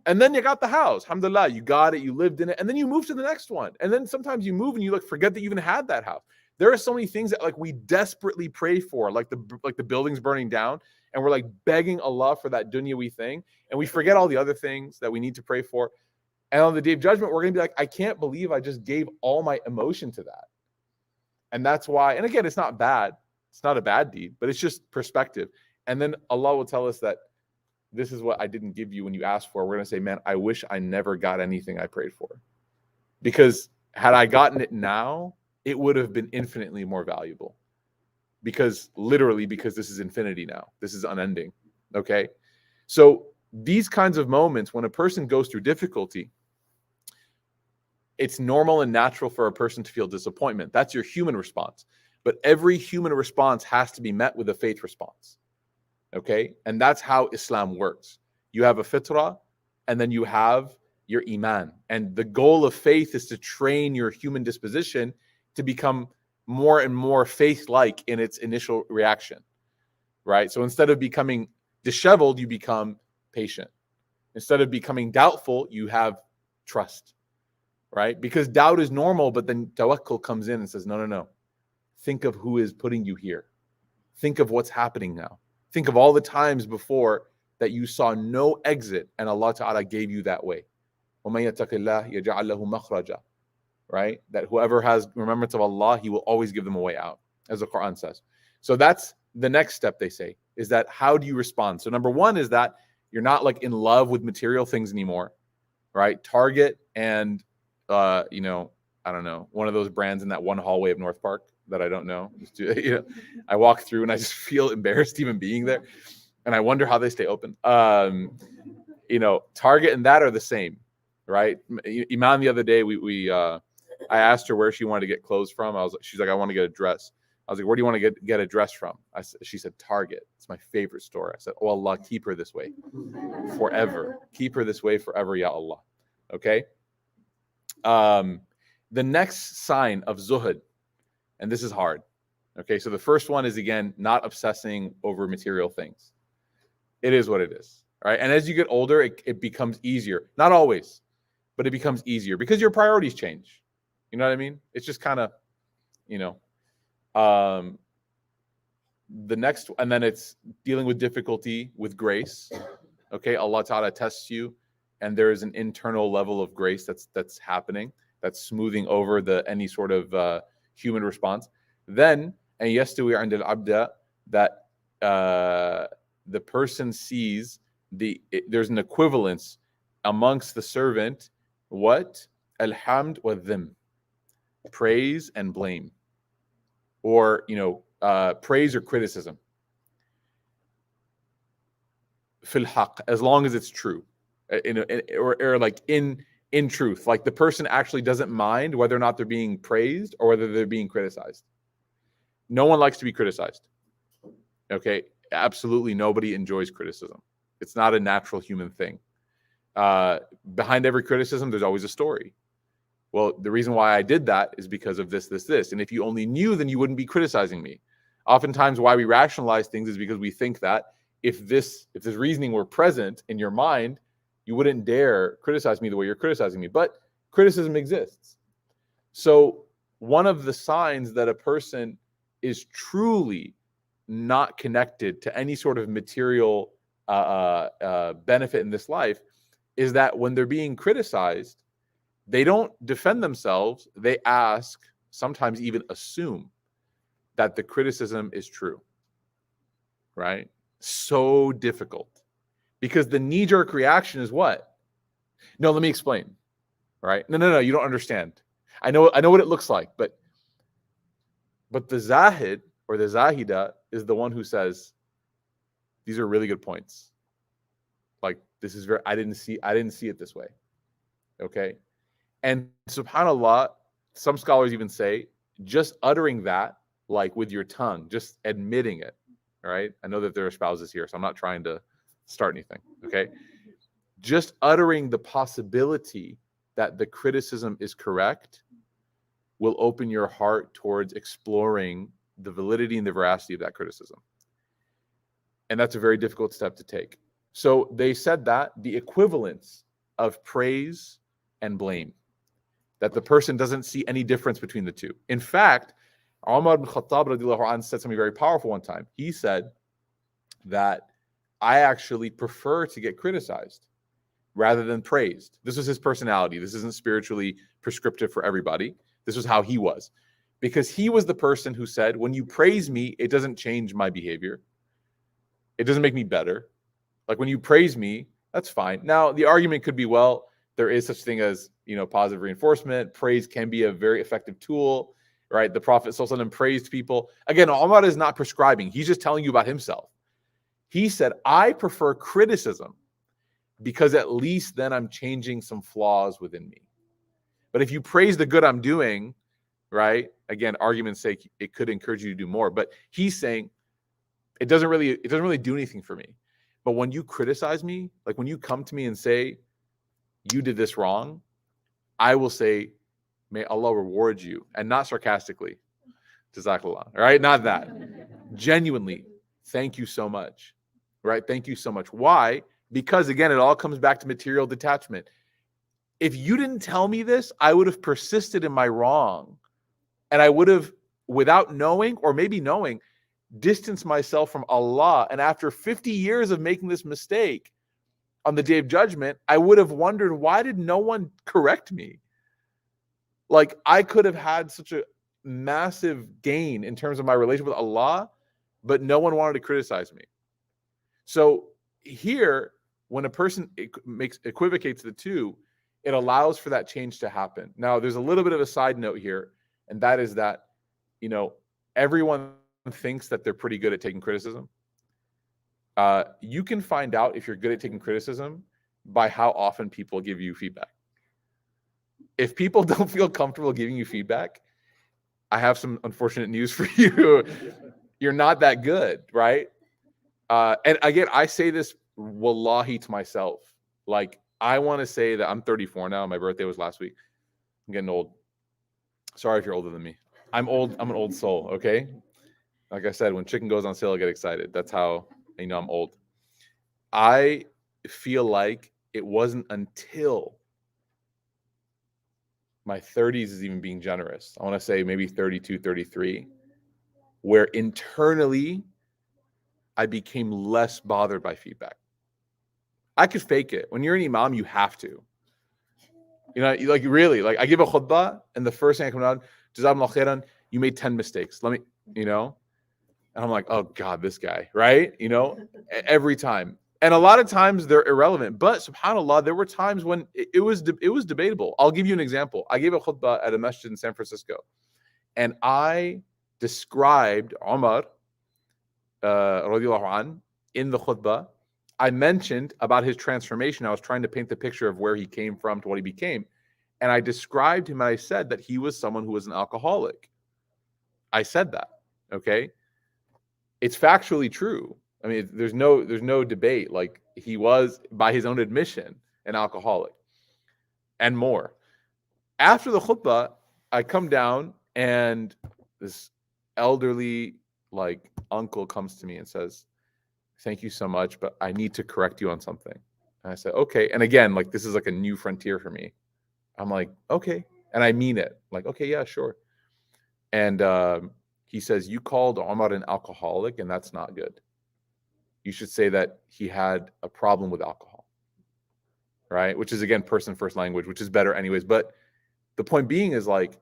S1: And then you got the house. Alhamdulillah, you got it, you lived in it, and then you move to the next one. And then sometimes you move and you like forget that you even had that house. There are so many things that like we desperately pray for, like the buildings burning down, and we're like begging Allah for that dunyawi thing, and we forget all the other things that we need to pray for. And on the day of judgment, we're gonna be like, I can't believe I just gave all my emotion to that. And that's why, and again, it's not bad. It's not a bad deed, but it's just perspective. And then Allah will tell us that this is what I didn't give you when you asked for. We're going to say, man, I wish I never got anything I prayed for. Because had I gotten it now, it would have been infinitely more valuable. Because this is infinity now. This is unending. Okay? So these kinds of moments, when a person goes through difficulty, it's normal and natural for a person to feel disappointment. That's your human response. But every human response has to be met with a faith response. Okay? And that's how Islam works. You have a fitrah, and then you have your iman. And the goal of faith is to train your human disposition to become more and more faith-like in its initial reaction, right? So instead of becoming disheveled, you become patient. Instead of becoming doubtful, you have trust, right? Because doubt is normal, but then tawakkul comes in and says, no. Think of who is putting you here. Think of what's happening now. Think of all the times before that you saw no exit and Allah Ta'ala gave you that way. وَمَن يَتَّقِ اللَّهَ يَجْعَلْ لَهُ مَخْرَجًا. Right? That whoever has remembrance of Allah, He will always give them a way out, as the Quran says. So that's the next step, they say, is that how do you respond? So number one is that you're not like in love with material things anymore, right? Target and, I don't know, one of those brands in that one hallway of North Park that I don't know. I walk through and I just feel embarrassed even being there. And I wonder how they stay open. Target and that are the same, right? Iman the other day, I asked her where she wanted to get clothes from. She's like, I want to get a dress. I was like, where do you want to get a dress from? She said, Target. It's my favorite store. I said, oh Allah, keep her this way forever. Keep her this way forever, ya Allah. Okay. The next sign of zuhd, and this is hard. Okay, so the first one is, again, not obsessing over material things. It is what it is, right? And as you get older, it becomes easier. Not always, but it becomes easier because your priorities change. You know what I mean? It's just kind of, the next, and then it's dealing with difficulty with grace. Okay, Allah Ta'ala tests you, and there is an internal level of grace that's happening, that's smoothing over any sort of human response. Then, and yastawi 'inda al-abda, that the person sees there's an equivalence amongst the servant. What? Alhamd wa dhim, praise and blame, or praise or criticism. Fil haqq, as long as it's true, or like in truth, like the person actually doesn't mind whether or not they're being praised or whether they're being criticized. No one likes to be criticized. Okay, absolutely nobody enjoys criticism. It's not a natural human thing. Behind every criticism, there's always a story. Well, the reason why I did that is because of this. And if you only knew, then you wouldn't be criticizing me. Oftentimes, why we rationalize things is because we think that if this reasoning were present in your mind, you wouldn't dare criticize me the way you're criticizing me. But criticism exists. So one of the signs that a person is truly not connected to any sort of material benefit in this life is that when they're being criticized, they don't defend themselves. They ask, sometimes even assume, that the criticism is true. Right? So difficult. Because the knee-jerk reaction is what? No, let me explain. Right? No, you don't understand. I know what it looks like, but the zahid or the zahida is the one who says, these are really good points. Like, this is I didn't see it this way. Okay? And subhanAllah, some scholars even say, just uttering that, like with your tongue, just admitting it. All right? I know that there are spouses here, so I'm not trying to start anything. Okay? Just uttering the possibility that the criticism is correct will open your heart towards exploring the validity and the veracity of that criticism. And that's a very difficult step to take. So they said that the equivalence of praise and blame, that the person doesn't see any difference between the two. In fact, Umar ibn Khattab radiallahu anhu said something very powerful one time. He said that I actually prefer to get criticized rather than praised. This was his personality. This isn't spiritually prescriptive for everybody. This was how he was. Because he was the person who said, when you praise me, it doesn't change my behavior. It doesn't make me better. Like when you praise me, that's fine. Now, the argument could be, well, there is such thing as, positive reinforcement. Praise can be a very effective tool, right? The Prophet ﷺ praised people. Again, Umar is not prescribing. He's just telling you about himself. He said, I prefer criticism because at least then I'm changing some flaws within me. But if you praise the good I'm doing, right? Again, argument's sake, it could encourage you to do more. But he's saying it doesn't really do anything for me. But when you criticize me, like when you come to me and say, you did this wrong, I will say, may Allah reward you. And not sarcastically. Jazakallah. All right? Not that. Genuinely, thank you so much. Right? Thank you so much. Why? Because again, it all comes back to material detachment. If you didn't tell me this, I would have persisted in my wrong. And I would have, without knowing or maybe knowing, distanced myself from Allah. And after 50 years of making this mistake on the Day of Judgment, I would have wondered, why did no one correct me? Like, I could have had such a massive gain in terms of my relationship with Allah, but no one wanted to criticize me. So here, when a person equivocates the two, it allows for that change to happen. Now, there's a little bit of a side note here, and that is that, everyone thinks that they're pretty good at taking criticism. You can find out if you're good at taking criticism by how often people give you feedback. If people don't feel comfortable giving you feedback, I have some unfortunate news for you. You're not that good, right? And again, I say this wallahi to myself. Like, I want to say that I'm 34 now. My birthday was last week. I'm getting old. Sorry if you're older than me. I'm old. I'm an old soul, okay? Like I said, when chicken goes on sale, I get excited. That's how you know I'm old. I feel like it wasn't until my 30s is even being generous. I want to say maybe 32, 33, where internally I became less bothered by feedback. I could fake it. When you're an imam, you have to. You know, like really, like I give a khutbah, and the first thing I come out, Jazakumullah khairan, you made 10 mistakes. Let me, you know, and I'm like, oh God, this guy, right? You know, every time. And a lot of times they're irrelevant. But subhanAllah, there were times when it was debatable. I'll give you an example. I gave a khutbah at a masjid in San Francisco, and I described Umar radiallahu an in the khutbah. I mentioned about his transformation. I was trying to paint the picture of where he came from to what he became. And I described him and I said that he was someone who was an alcoholic. I said that, okay? It's factually true. I mean, there's no debate. Like, he was, by his own admission, an alcoholic and more. After the khutbah, I come down and this elderly, like, uncle comes to me and says, thank you so much, but I need to correct you on something. And I said, okay. And again, like, this is like a new frontier for me. I'm like, okay. And I mean it. Like, okay, yeah, sure. And he says, you called Omar an alcoholic, and that's not good. You should say that he had a problem with alcohol, right? Which is, again, person first language, which is better anyways. But the point being is, like,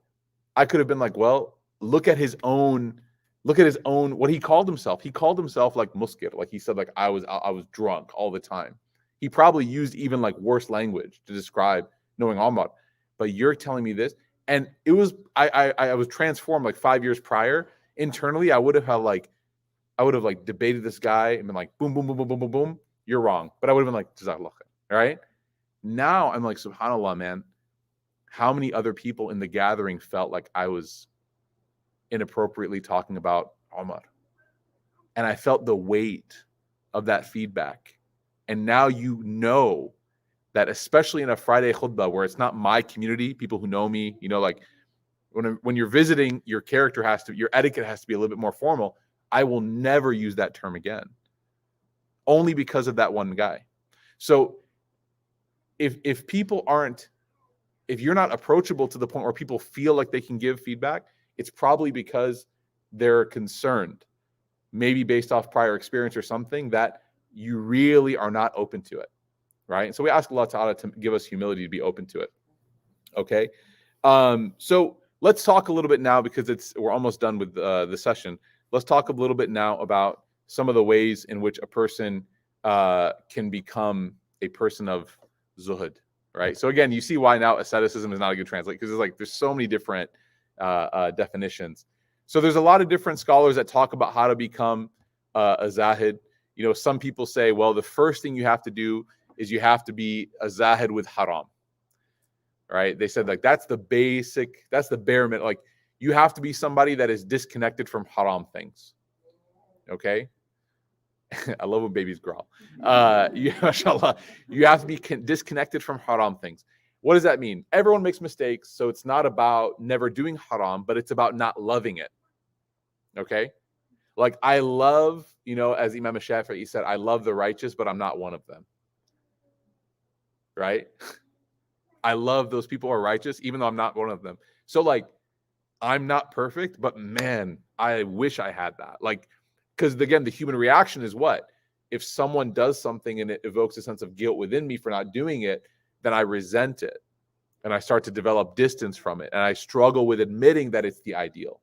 S1: I could have been like, well, look at his own, what he called himself. He called himself like muskir. Like, he said, like, I was drunk all the time. He probably used even like worse language to describe knowing Omar. But you're telling me this. And it was, I was transformed like 5 years prior. Internally, I would have debated this guy and been like, boom, boom, boom, boom, boom, boom, boom. You're wrong. But I would have been like, Jazakallah khair, right? Now I'm like, subhanAllah, man, how many other people in the gathering felt like I was inappropriately talking about Omar? And I felt the weight of that feedback. And now you know that, especially in a Friday khutbah where it's not my community, people who know me, you know, like when you're visiting, your etiquette has to be a little bit more formal. I will never use that term again, only because of that one guy. So if you're not approachable to the point where people feel like they can give feedback, it's probably because they're concerned, maybe based off prior experience or something, that you really are not open to it, right? And so we ask Allah Ta'ala to give us humility to be open to it, okay? So let's talk a little bit now, because we're almost done with the session. Let's talk a little bit now about some of the ways in which a person can become a person of zuhd, right? So again, you see why now asceticism is not a good translate, because there's so many different definitions. So there's a lot of different scholars that talk about how to become a zahid. You know, some people say, well, the first thing you have to do is you have to be a zahid with haram, right? They said, like, that's the bare minimum. Like, you have to be somebody that is disconnected from haram things, okay? I love when babies growl. Mashallah, you have to be disconnected from haram things. What does that mean? Everyone makes mistakes, so it's not about never doing haram, but it's about not loving it, okay? Like, I love, as Imam Shafi'i said, I love the righteous, but I'm not one of them, right? I love those people who are righteous, even though I'm not one of them. So, like, I'm not perfect, but man, I wish I had that. Like, because again, the human reaction is what? If someone does something and it evokes a sense of guilt within me for not doing it, then I resent it and I start to develop distance from it. And I struggle with admitting that it's the ideal,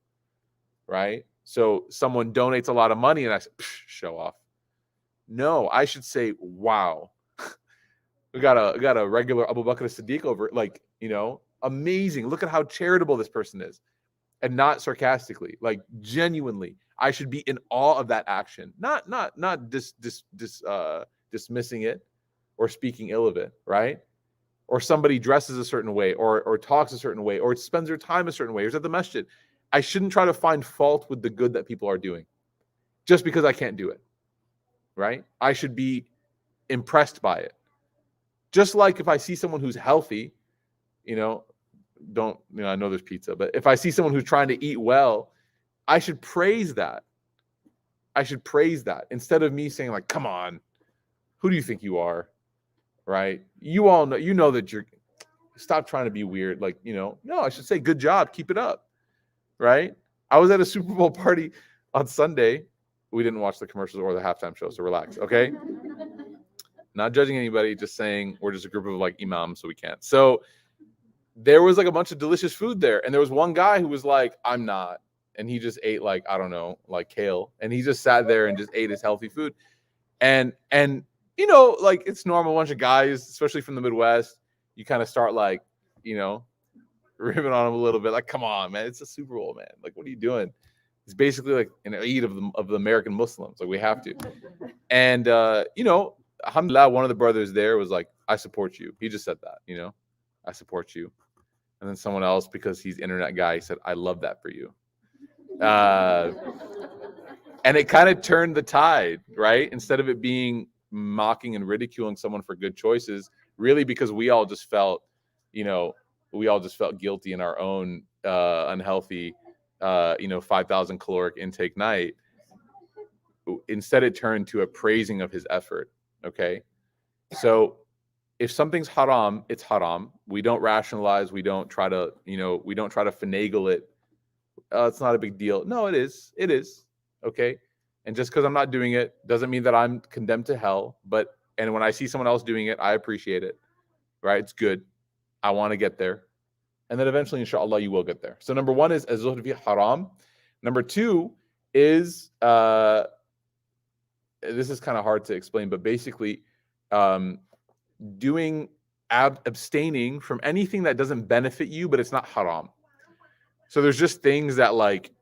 S1: right? So someone donates a lot of money and I say, show off. No, I should say, wow, we got a regular Abu Bakr as-Siddiq over, like, amazing. Look at how charitable this person is. And not sarcastically, like, genuinely, I should be in awe of that action, not dismissing it or speaking ill of it, right? Or somebody dresses a certain way, or talks a certain way, or spends their time a certain way, or is at the masjid. I shouldn't try to find fault with the good that people are doing just because I can't do it, right? I should be impressed by it. Just like if I see someone who's healthy, I know there's pizza, but if I see someone who's trying to eat well, I should praise that. Instead of me saying like, come on, who do you think you are? Right? You all know, that stop trying to be weird. Like, no, I should say, good job. Keep it up. Right? I was at a Super Bowl party on Sunday. We didn't watch the commercials or the halftime show, so relax. Okay. Not judging anybody, just saying we're just a group of like imams, so we can't. So there was like a bunch of delicious food there. And there was one guy who was like, I'm not. And he just ate like, I don't know, like kale. And he just sat there and just ate his healthy food. And like it's normal, a bunch of guys, especially from the Midwest, you kind of start like, ribbing on him a little bit. Like, come on, man, it's a Super Bowl, man. Like, what are you doing? It's basically like an Eid of the American Muslims. Like, we have to. And, alhamdulillah, one of the brothers there was like, I support you. He just said that, I support you. And then someone else, because he's internet guy, said, I love that for you. And it kind of turned the tide, right? Instead of it being mocking and ridiculing someone for good choices, really because we all just felt guilty in our own unhealthy, 5,000 caloric intake night. Instead, it turned to a praising of his effort. Okay. So if something's haram, it's haram. We don't rationalize. We don't try to finagle it. It's not a big deal. No, it is. It is. Okay. And just because I'm not doing it doesn't mean that I'm condemned to hell. And when I see someone else doing it, I appreciate it. Right? It's good. I want to get there. And then eventually, inshallah, you will get there. So number one is az-zuhd fi haram. Number two is, this is kind of hard to explain, but basically abstaining from anything that doesn't benefit you, but it's not haram. So there's just things that like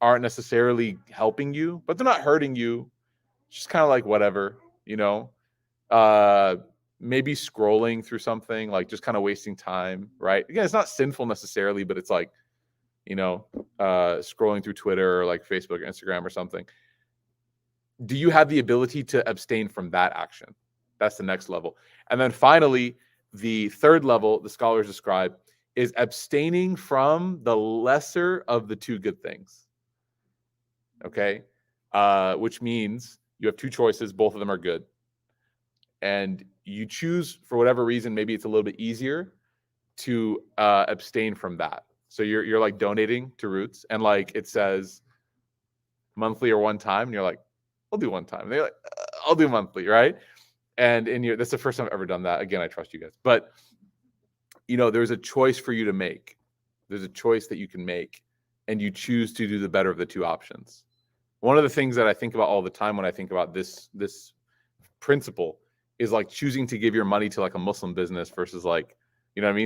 S1: aren't necessarily helping you, but they're not hurting you. It's just kind of like whatever, maybe scrolling through something, like just kind of wasting time, right? Again, it's not sinful necessarily, but it's like, scrolling through Twitter or like Facebook or Instagram or something. Do you have the ability to abstain from that action? That's the next level. And then finally, the third level, the scholars describe, is abstaining from the lesser of the two good things. Okay? Which means you have two choices. Both of them are good. And you choose, for whatever reason, maybe it's a little bit easier to abstain from that. So you're like donating to Roots, and like it says monthly or one time, and you're like, I'll do one time. And they're like, I'll do monthly, right? And that's the first time I've ever done that. Again, I trust you guys. But, there's a choice for you to make. There's a choice that you can make, and you choose to do the better of the two options. One of the things that I think about all the time when I think about this principle is like choosing to give your money to like a Muslim business versus like,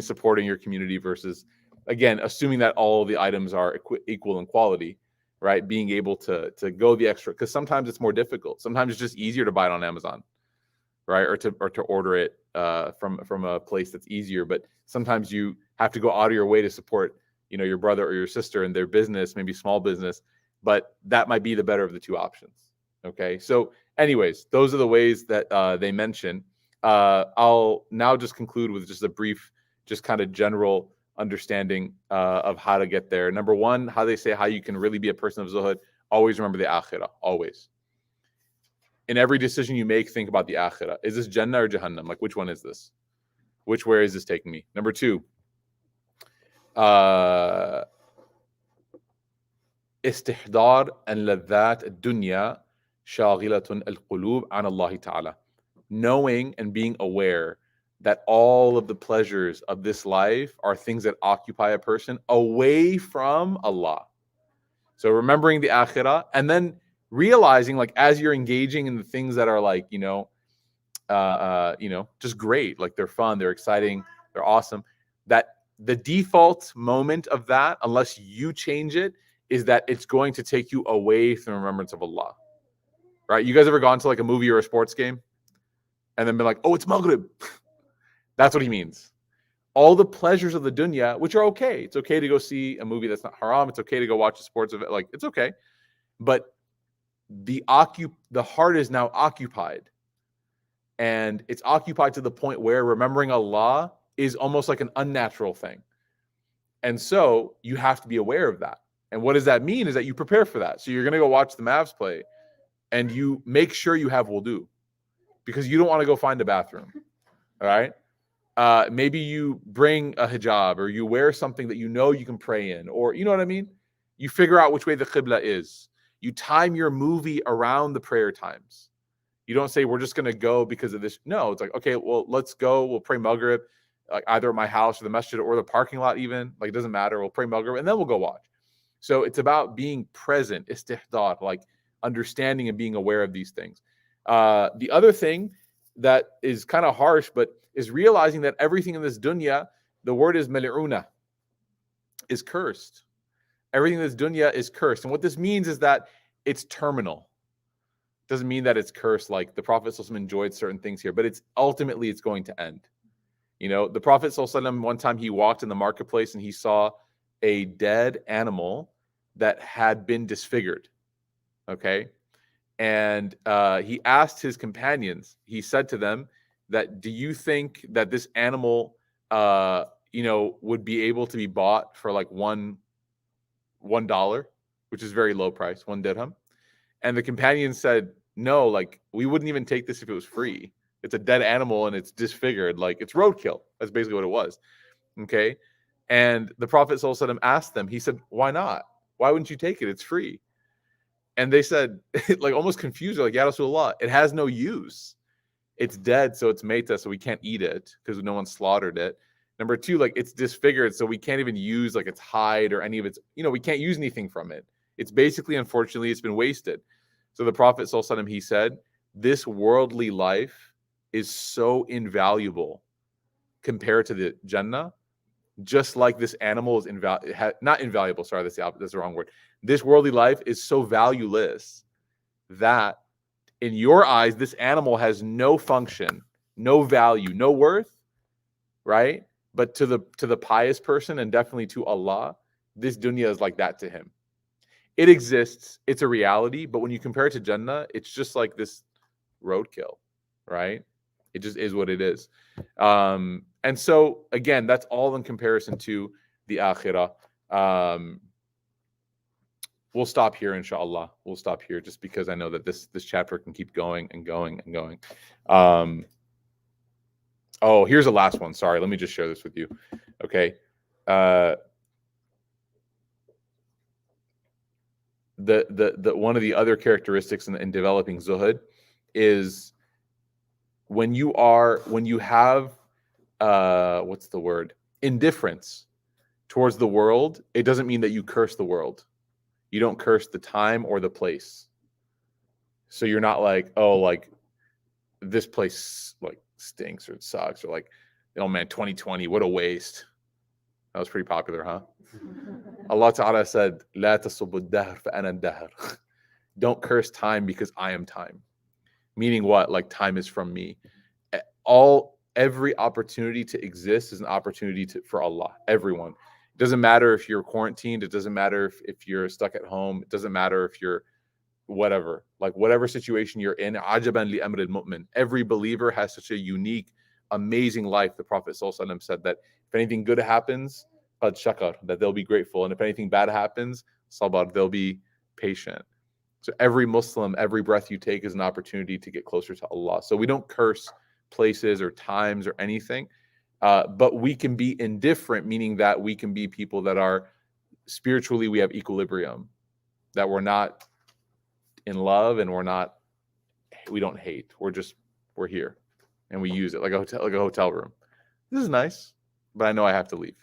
S1: supporting your community versus, again, assuming that all the items are equal in quality, right? Being able to go the extra, because sometimes it's more difficult. Sometimes it's just easier to buy it on Amazon, right? Or to order it from a place that's easier. But sometimes you have to go out of your way to support, your brother or your sister in their business, maybe small business, but that might be the better of the two options. Okay. So anyways, those are the ways that they mention. I'll now just conclude with just a brief, just kind of general understanding of how to get there. Number one, how they say how you can really be a person of zuhud. Always remember the akhirah. Always. In every decision you make, think about the akhirah. Is this Jannah or Jahannam? Like, which one is this? Where is this taking me? Number two, istihdar and ladhat ad-dunya shaghilatun al-qulub an Allah ta'ala. Knowing and being aware that all of the pleasures of this life are things that occupy a person away from Allah. So remembering the akhirah, and then realizing, like, as you're engaging in the things that are like, just great, like they're fun, they're exciting, they're awesome, that the default moment of that, unless you change it, is that it's going to take you away from the remembrance of Allah. Right? You guys ever gone to like a movie or a sports game and then been like, oh, it's Maghrib? That's what he means. all the pleasures of the dunya, which are okay. It's okay to go see a movie that's not haram. It's okay to go watch a sports event. Like, it's okay. But the heart is now occupied. And it's occupied to the point where remembering Allah is almost like an unnatural thing. And so you have to be aware of that. And what does that mean is that you prepare for that. So you're going to go watch the Mavs play and you make sure you have wudu because you don't want to go find a bathroom. All right. Maybe you bring a hijab or you wear something that you know you can pray in, or you know what I mean? You figure out which way the qibla is. You time your movie around the prayer times. You don't say, we're just going to go because of this. No, it's like, okay, well, let's go. We'll pray Maghrib, like either at my house or the masjid or the parking lot even. Like, it doesn't matter. We'll pray Maghrib and then we'll go watch. So it's about being present, istihdad, like understanding and being aware of these things. The other thing that is kind of harsh, but is realizing that everything in this dunya, the word is mal'una, is cursed. Everything in this dunya is cursed. And what this means is that it's terminal. Doesn't mean that it's cursed, like the Prophet ﷺ enjoyed certain things here, but it's ultimately it's going to end. You know, the Prophet ﷺ, one time he walked in the marketplace and he saw a dead animal that had been disfigured. Okay. And he asked his companions, he said to them that, do you think that this animal, would be able to be bought for like $1, which is very low price, 1 dirham? And the companions said, no, like we wouldn't even take this if it was free. It's a dead animal and it's disfigured. Like, it's roadkill. That's basically what it was. Okay. And the Prophet ﷺ asked them, he said, why not? Why wouldn't you take it? It's free. And they said, like almost confused, like, Ya Rasulullah, it has no use. It's dead, so it's meta, so we can't eat it because no one slaughtered it. Number two, like it's disfigured, so we can't even use like its hide or any of its, we can't use anything from it. It's basically, unfortunately, it's been wasted. So the Prophet ﷺ, he said, this worldly life is so invaluable compared to the Jannah, just like this animal is not invaluable. Sorry, that's the wrong word. This worldly life is so valueless that in your eyes, this animal has no function, no value, no worth, right? But to the pious person and definitely to Allah, this dunya is like that to him. It exists, it's a reality, but when you compare it to Jannah, it's just like this roadkill, right? It just is what it is. And so, again, that's all in comparison to the akhirah. We'll stop here, inshallah. We'll stop here just because I know that this chapter can keep going and going and going. Here's the last one. Sorry, let me just share this with you. Okay. The one of the other characteristics in developing zuhd is when you have what's the word? Indifference towards the world, it doesn't mean that you curse the world. You don't curse the time or the place. So you're not like, oh, like this place like stinks or it sucks, or like, oh man, 2020, what a waste. That was pretty popular, huh? Allah Ta'ala said, La tasubbu dahr fa ana dahr. Don't curse time because I am time. Meaning what? Like time is from me. Every opportunity to exist is an opportunity for Allah. Everyone. It doesn't matter if you're quarantined. It doesn't matter if you're stuck at home. It doesn't matter if you're whatever. Like whatever situation you're in. Ajaban li amr al-mu'min. Every believer has such a unique, amazing life. The Prophet ﷺ said that if anything good happens, qad shakar, that they'll be grateful. And if anything bad happens, sabar, they'll be patient. So every Muslim, every breath you take is an opportunity to get closer to Allah. So we don't curse places or times or anything. But we can be indifferent, meaning that we can be people that are spiritually, we have equilibrium, that we're not in love and we don't hate. We're here and we use it like a hotel room. This is nice, but I know I have to leave.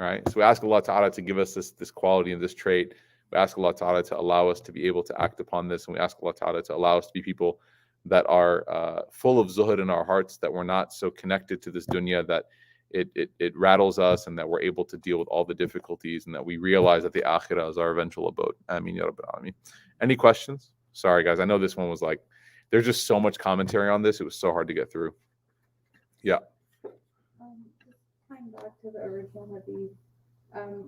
S1: All right. So we ask Allah Ta'ala to give us this quality and this trait. We ask Allah Ta'ala to allow us to be able to act upon this. And we ask Allah Ta'ala to allow us to be people that are full of zuhd in our hearts, that we're not so connected to this dunya that it rattles us, and that we're able to deal with all the difficulties, and that we realize that the akhirah is our eventual abode. Ameen ya Rabbil Alameen. Any questions? Sorry, guys. I know this one was like, there's just so much commentary on this. It was so hard to get through. Yeah.
S3: going back to the original Hadith,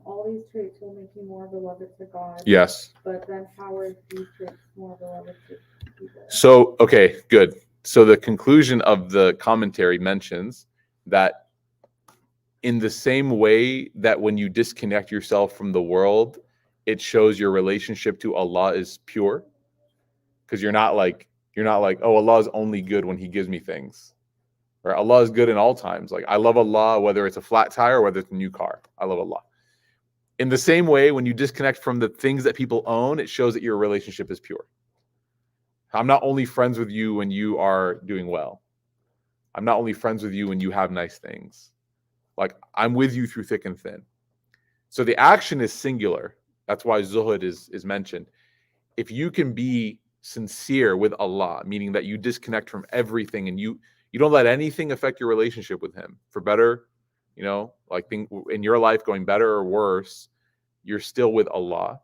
S3: all these traits will make you more beloved to God.
S1: Yes.
S3: But then how are these traits more beloved to people?
S1: So, okay, good. So the conclusion of the commentary mentions that in the same way that when you disconnect yourself from the world, it shows your relationship to Allah is pure. Because you're not like, oh, Allah is only good when He gives me things. Right? Allah is good in all times. Like, I love Allah whether it's a flat tire or whether it's a new car. I love Allah. In the same way, when you disconnect from the things that people own, it shows that your relationship is pure. I'm not only friends with you when you are doing well. I'm not only friends with you when you have nice things. Like, I'm with you through thick and thin. So the action is singular. That's why zuhd is mentioned. If you can be sincere with Allah, meaning that you disconnect from everything and you don't let anything affect your relationship with Him, for better, like in your life going better or worse, you're still with Allah.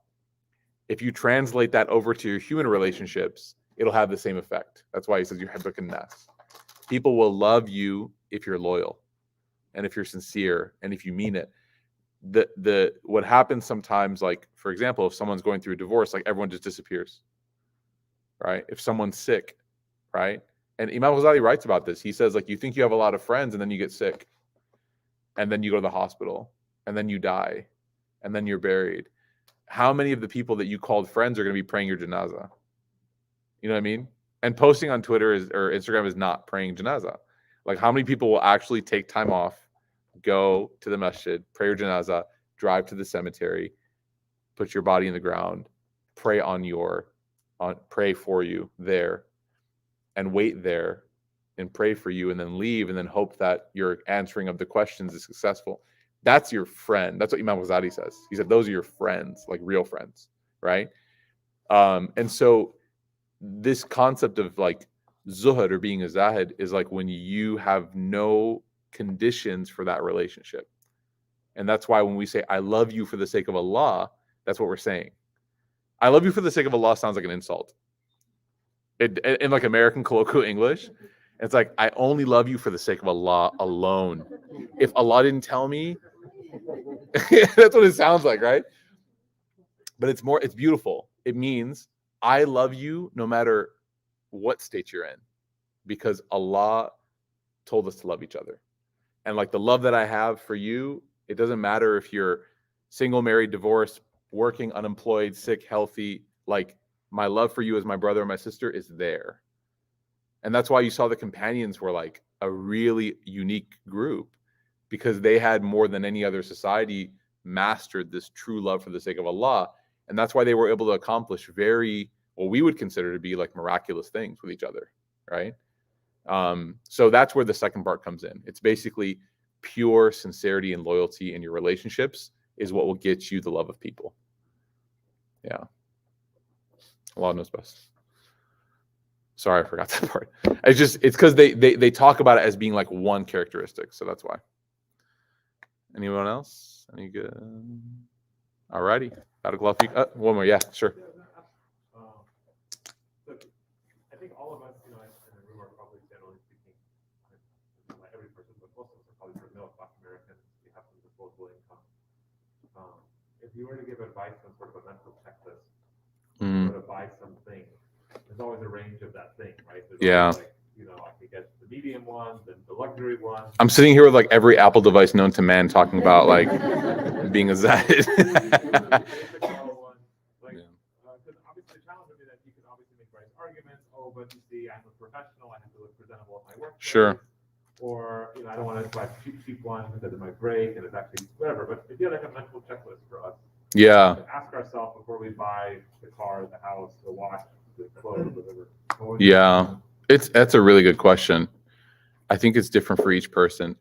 S1: If you translate that over to your human relationships, it'll have the same effect. That's why He says yuhibbuka an-nas. People will love you if you're loyal and if you're sincere and if you mean it. The what happens sometimes, like, for example, if someone's going through a divorce, like, everyone just disappears, right? If someone's sick, right? And Imam Ghazali writes about this. He says, like, you think you have a lot of friends and then you get sick and then you go to the hospital and then you die and then you're buried. How many of the people that you called friends are going to be praying your janazah? You know what I mean? And posting on Twitter or Instagram is not praying janazah. Like, how many people will actually take time off, go to the masjid, pray your janazah, drive to the cemetery, put your body in the ground, pray pray for you there, and wait there and pray for you, and then leave, and then hope that your answering of the questions is successful? That's your friend. That's what Imam Ghazali says. He said those are your friends, like real friends, right? And so this concept of like zuhd or being a zahid is like when you have no conditions for that relationship. And that's why when we say I love you for the sake of Allah, that's what we're saying. I love you for the sake of Allah sounds like an insult. In like American colloquial English, it's like, I only love you for the sake of Allah alone. If Allah didn't tell me, that's what it sounds like, right? But it's beautiful. It means I love you no matter what state you're in, because Allah told us to love each other. And like the love that I have for you, it doesn't matter if you're single, married, divorced, working, unemployed, sick, healthy. Like, my love for you as my brother or my sister is there. And that's why you saw the companions were like a really unique group, because they had more than any other society mastered this true love for the sake of Allah. And that's why they were able to accomplish what we would consider to be like miraculous things with each other, right? So that's where the second part comes in. It's basically pure sincerity and loyalty in your relationships is what will get you the love of people. Yeah. Allah knows best. Sorry, I forgot that part. It's because they talk about it as being like one characteristic, so that's why. Anyone else? Any good? Alrighty. One more, yeah, sure.
S4: Look, I think all of us, in the room are probably, generally speaking, not every person, but most of us are probably from middle class Americans. We have some disposable income. If you were to give advice on sort of a mental checklist, to buy something, there's always a range of that thing, right? There's always like, I could get the medium one, then the luxury one.
S1: I'm sitting here with like every Apple device known to man talking about like being a zahid.
S4: Because obviously the challenge would be that you can obviously make various arguments. Oh, but you see, I'm a professional. I have to look presentable at my workplace.
S1: Sure.
S4: Or, I don't want to buy a cheap one because it might break and it's actually whatever. But if you had like a mental checklist for us,
S1: yeah,
S4: to ask ourselves before we buy the car, the house, the watch, the clothes, whatever.
S1: Yeah, that's a really good question. I think it's different for each person.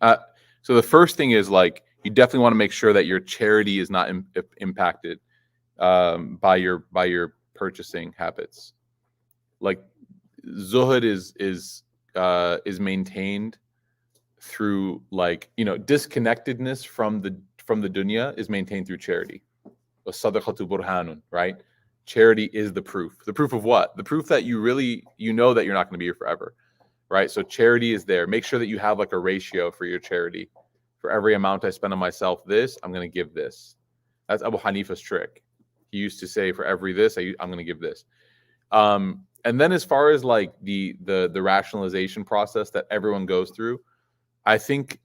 S1: So the first thing is like you definitely want to make sure that your charity is not impacted by your purchasing habits. Like zuhd is maintained through like disconnectedness from the dunya is maintained through charity. Sadaqatu burhanun, right? Charity is the proof. The proof of what? The proof that you know that you're not going to be here forever, right? So charity is there. Make sure that you have like a ratio for your charity For every amount I spend on myself, I'm going to give this. That's Abu Hanifa's trick. He used to say, for every this, I'm going to give this. And then as far as like the rationalization process that everyone goes through, I think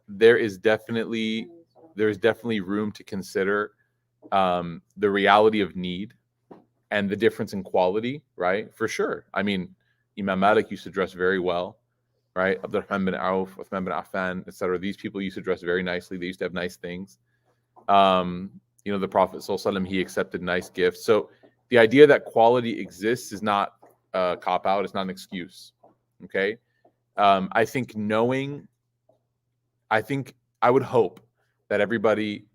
S1: there's definitely room to consider the reality of need and the difference in quality, right? For sure. I mean, Imam Malik used to dress very well, right? Abdurrahman bin Auf, Uthman bin Affan, etc. These people used to dress very nicely. They used to have nice things. The Prophet ﷺ, he accepted nice gifts. So the idea that quality exists is not a cop-out. It's not an excuse, okay? I think I would hope that everybody,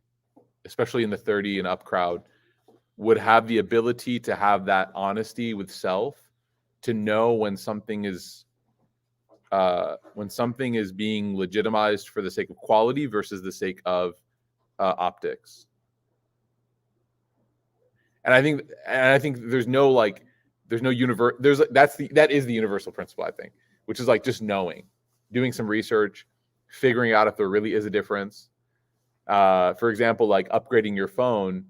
S1: especially in the 30 and up crowd, would have the ability to have that honesty with self, to know when something is being legitimized for the sake of quality versus the sake of optics. And I think that is the universal principle, I think, which is like just knowing, doing some research, figuring out if there really is a difference. For example, like upgrading your phone,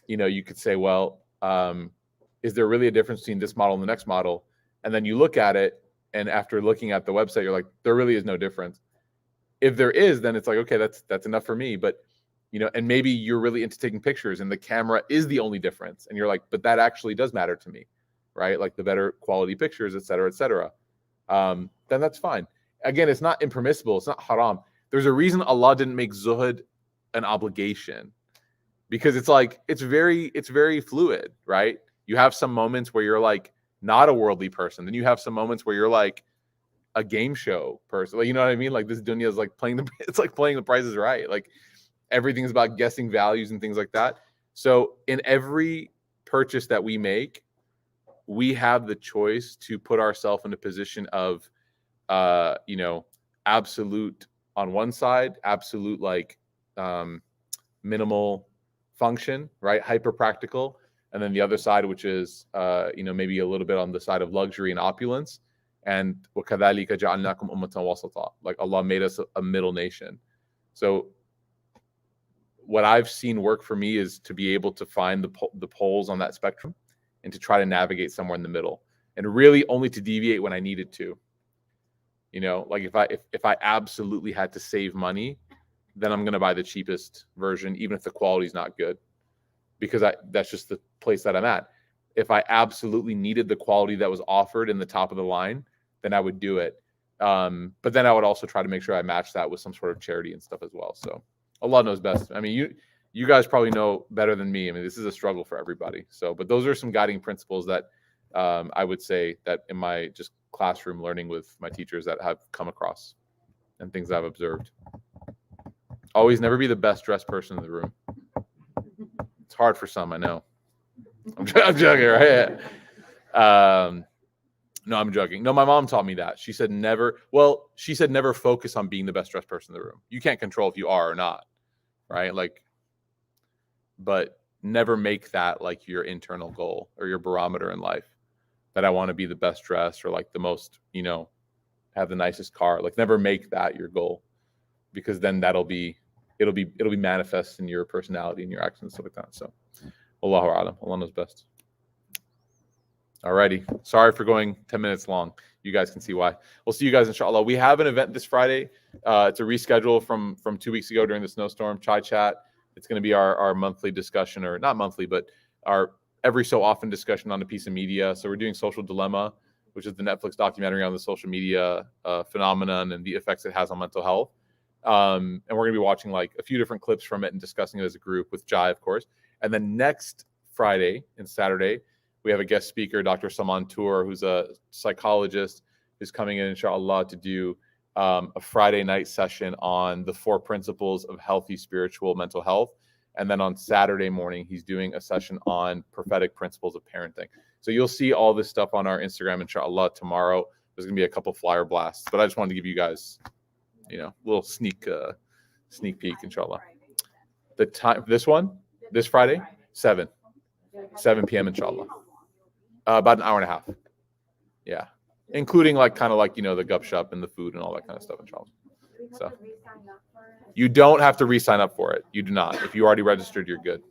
S1: you could say, well, is there really a difference between this model and the next model? And then you look at it, and after looking at the website, you're like, there really is no difference. If there is, then it's like, okay, that's enough for me. But and maybe you're really into taking pictures and the camera is the only difference. And you're like, but that actually does matter to me, right? Like the better quality pictures, et cetera, et cetera. Then that's fine. Again, it's not impermissible. It's not haram. There's a reason Allah didn't make zuhd an obligation, because it's very fluid, right? You have some moments where you're like not a worldly person. Then you have some moments where you're like a game show person. Like, you know what I mean? Like this dunya is like it's like playing The Price is Right. Like everything's about guessing values and things like that. So in every purchase that we make, we have the choice to put ourselves in a position of, absolute on one side, absolute like minimal function, right? Hyper practical. And then the other side, which is, maybe a little bit on the side of luxury and opulence. And وَكَذَلِكَ جَعَلْنَاكُمْ أُمَّةً وَسَطًا. Like Allah made us a middle nation. So what I've seen work for me is to be able to find the poles on that spectrum and to try to navigate somewhere in the middle, and really only to deviate when I needed to. Like if I absolutely had to save money, then I'm going to buy the cheapest version, even if the quality is not good, because that's just the place that I'm at. If I absolutely needed the quality that was offered in the top of the line, then I would do it. But then I would also try to make sure I match that with some sort of charity and stuff as well. So Allah knows best. I mean, you guys probably know better than me. I mean, this is a struggle for everybody. So, but those are some guiding principles that I would say that in my just classroom learning with my teachers that have come across, and things I've observed. Always never be the best dressed person in the room. It's hard for some, I know. I'm joking, right? No, I'm joking. No, my mom taught me that. She said never focus on being the best dressed person in the room. You can't control if you are or not, right? Like, but never make that like your internal goal or your barometer in life, that I want to be the best dressed or like the most, have the nicest car. Like never make that your goal, because then it'll be manifest in your personality and your actions and stuff like that. So Allahu A'lam. Allah knows best. Alrighty. Sorry for going 10 minutes long. You guys can see why. We'll see you guys inshallah. We have an event this Friday. It's a reschedule from 2 weeks ago during the snowstorm. Chai Chat. It's going to be our monthly discussion, or not monthly, but our every so often discussion on a piece of media. So we're doing Social Dilemma, which is the Netflix documentary on the social media phenomenon and the effects it has on mental health. And we're going to be watching like a few different clips from it and discussing it as a group with Jai, of course. And then next Friday and Saturday, we have a guest speaker, Dr. Salman Tour, who's a psychologist, who's coming in, inshallah, to do a Friday night session on the 4 principles of healthy spiritual mental health. And then on Saturday morning, he's doing a session on prophetic principles of parenting. So you'll see all this stuff on our Instagram, inshallah, tomorrow. There's going to be a couple flyer blasts, but I just wanted to give you guys, a little sneak peek, inshallah. The time, this Friday, 7 p.m., inshallah. About an hour and a half. Yeah. Including the gup shop and the food and all that kind of stuff, inshallah.
S3: Do we have
S1: So
S3: to re-sign up for it?
S1: you don't have to re-sign up for it. You do not. If you already registered, you're good.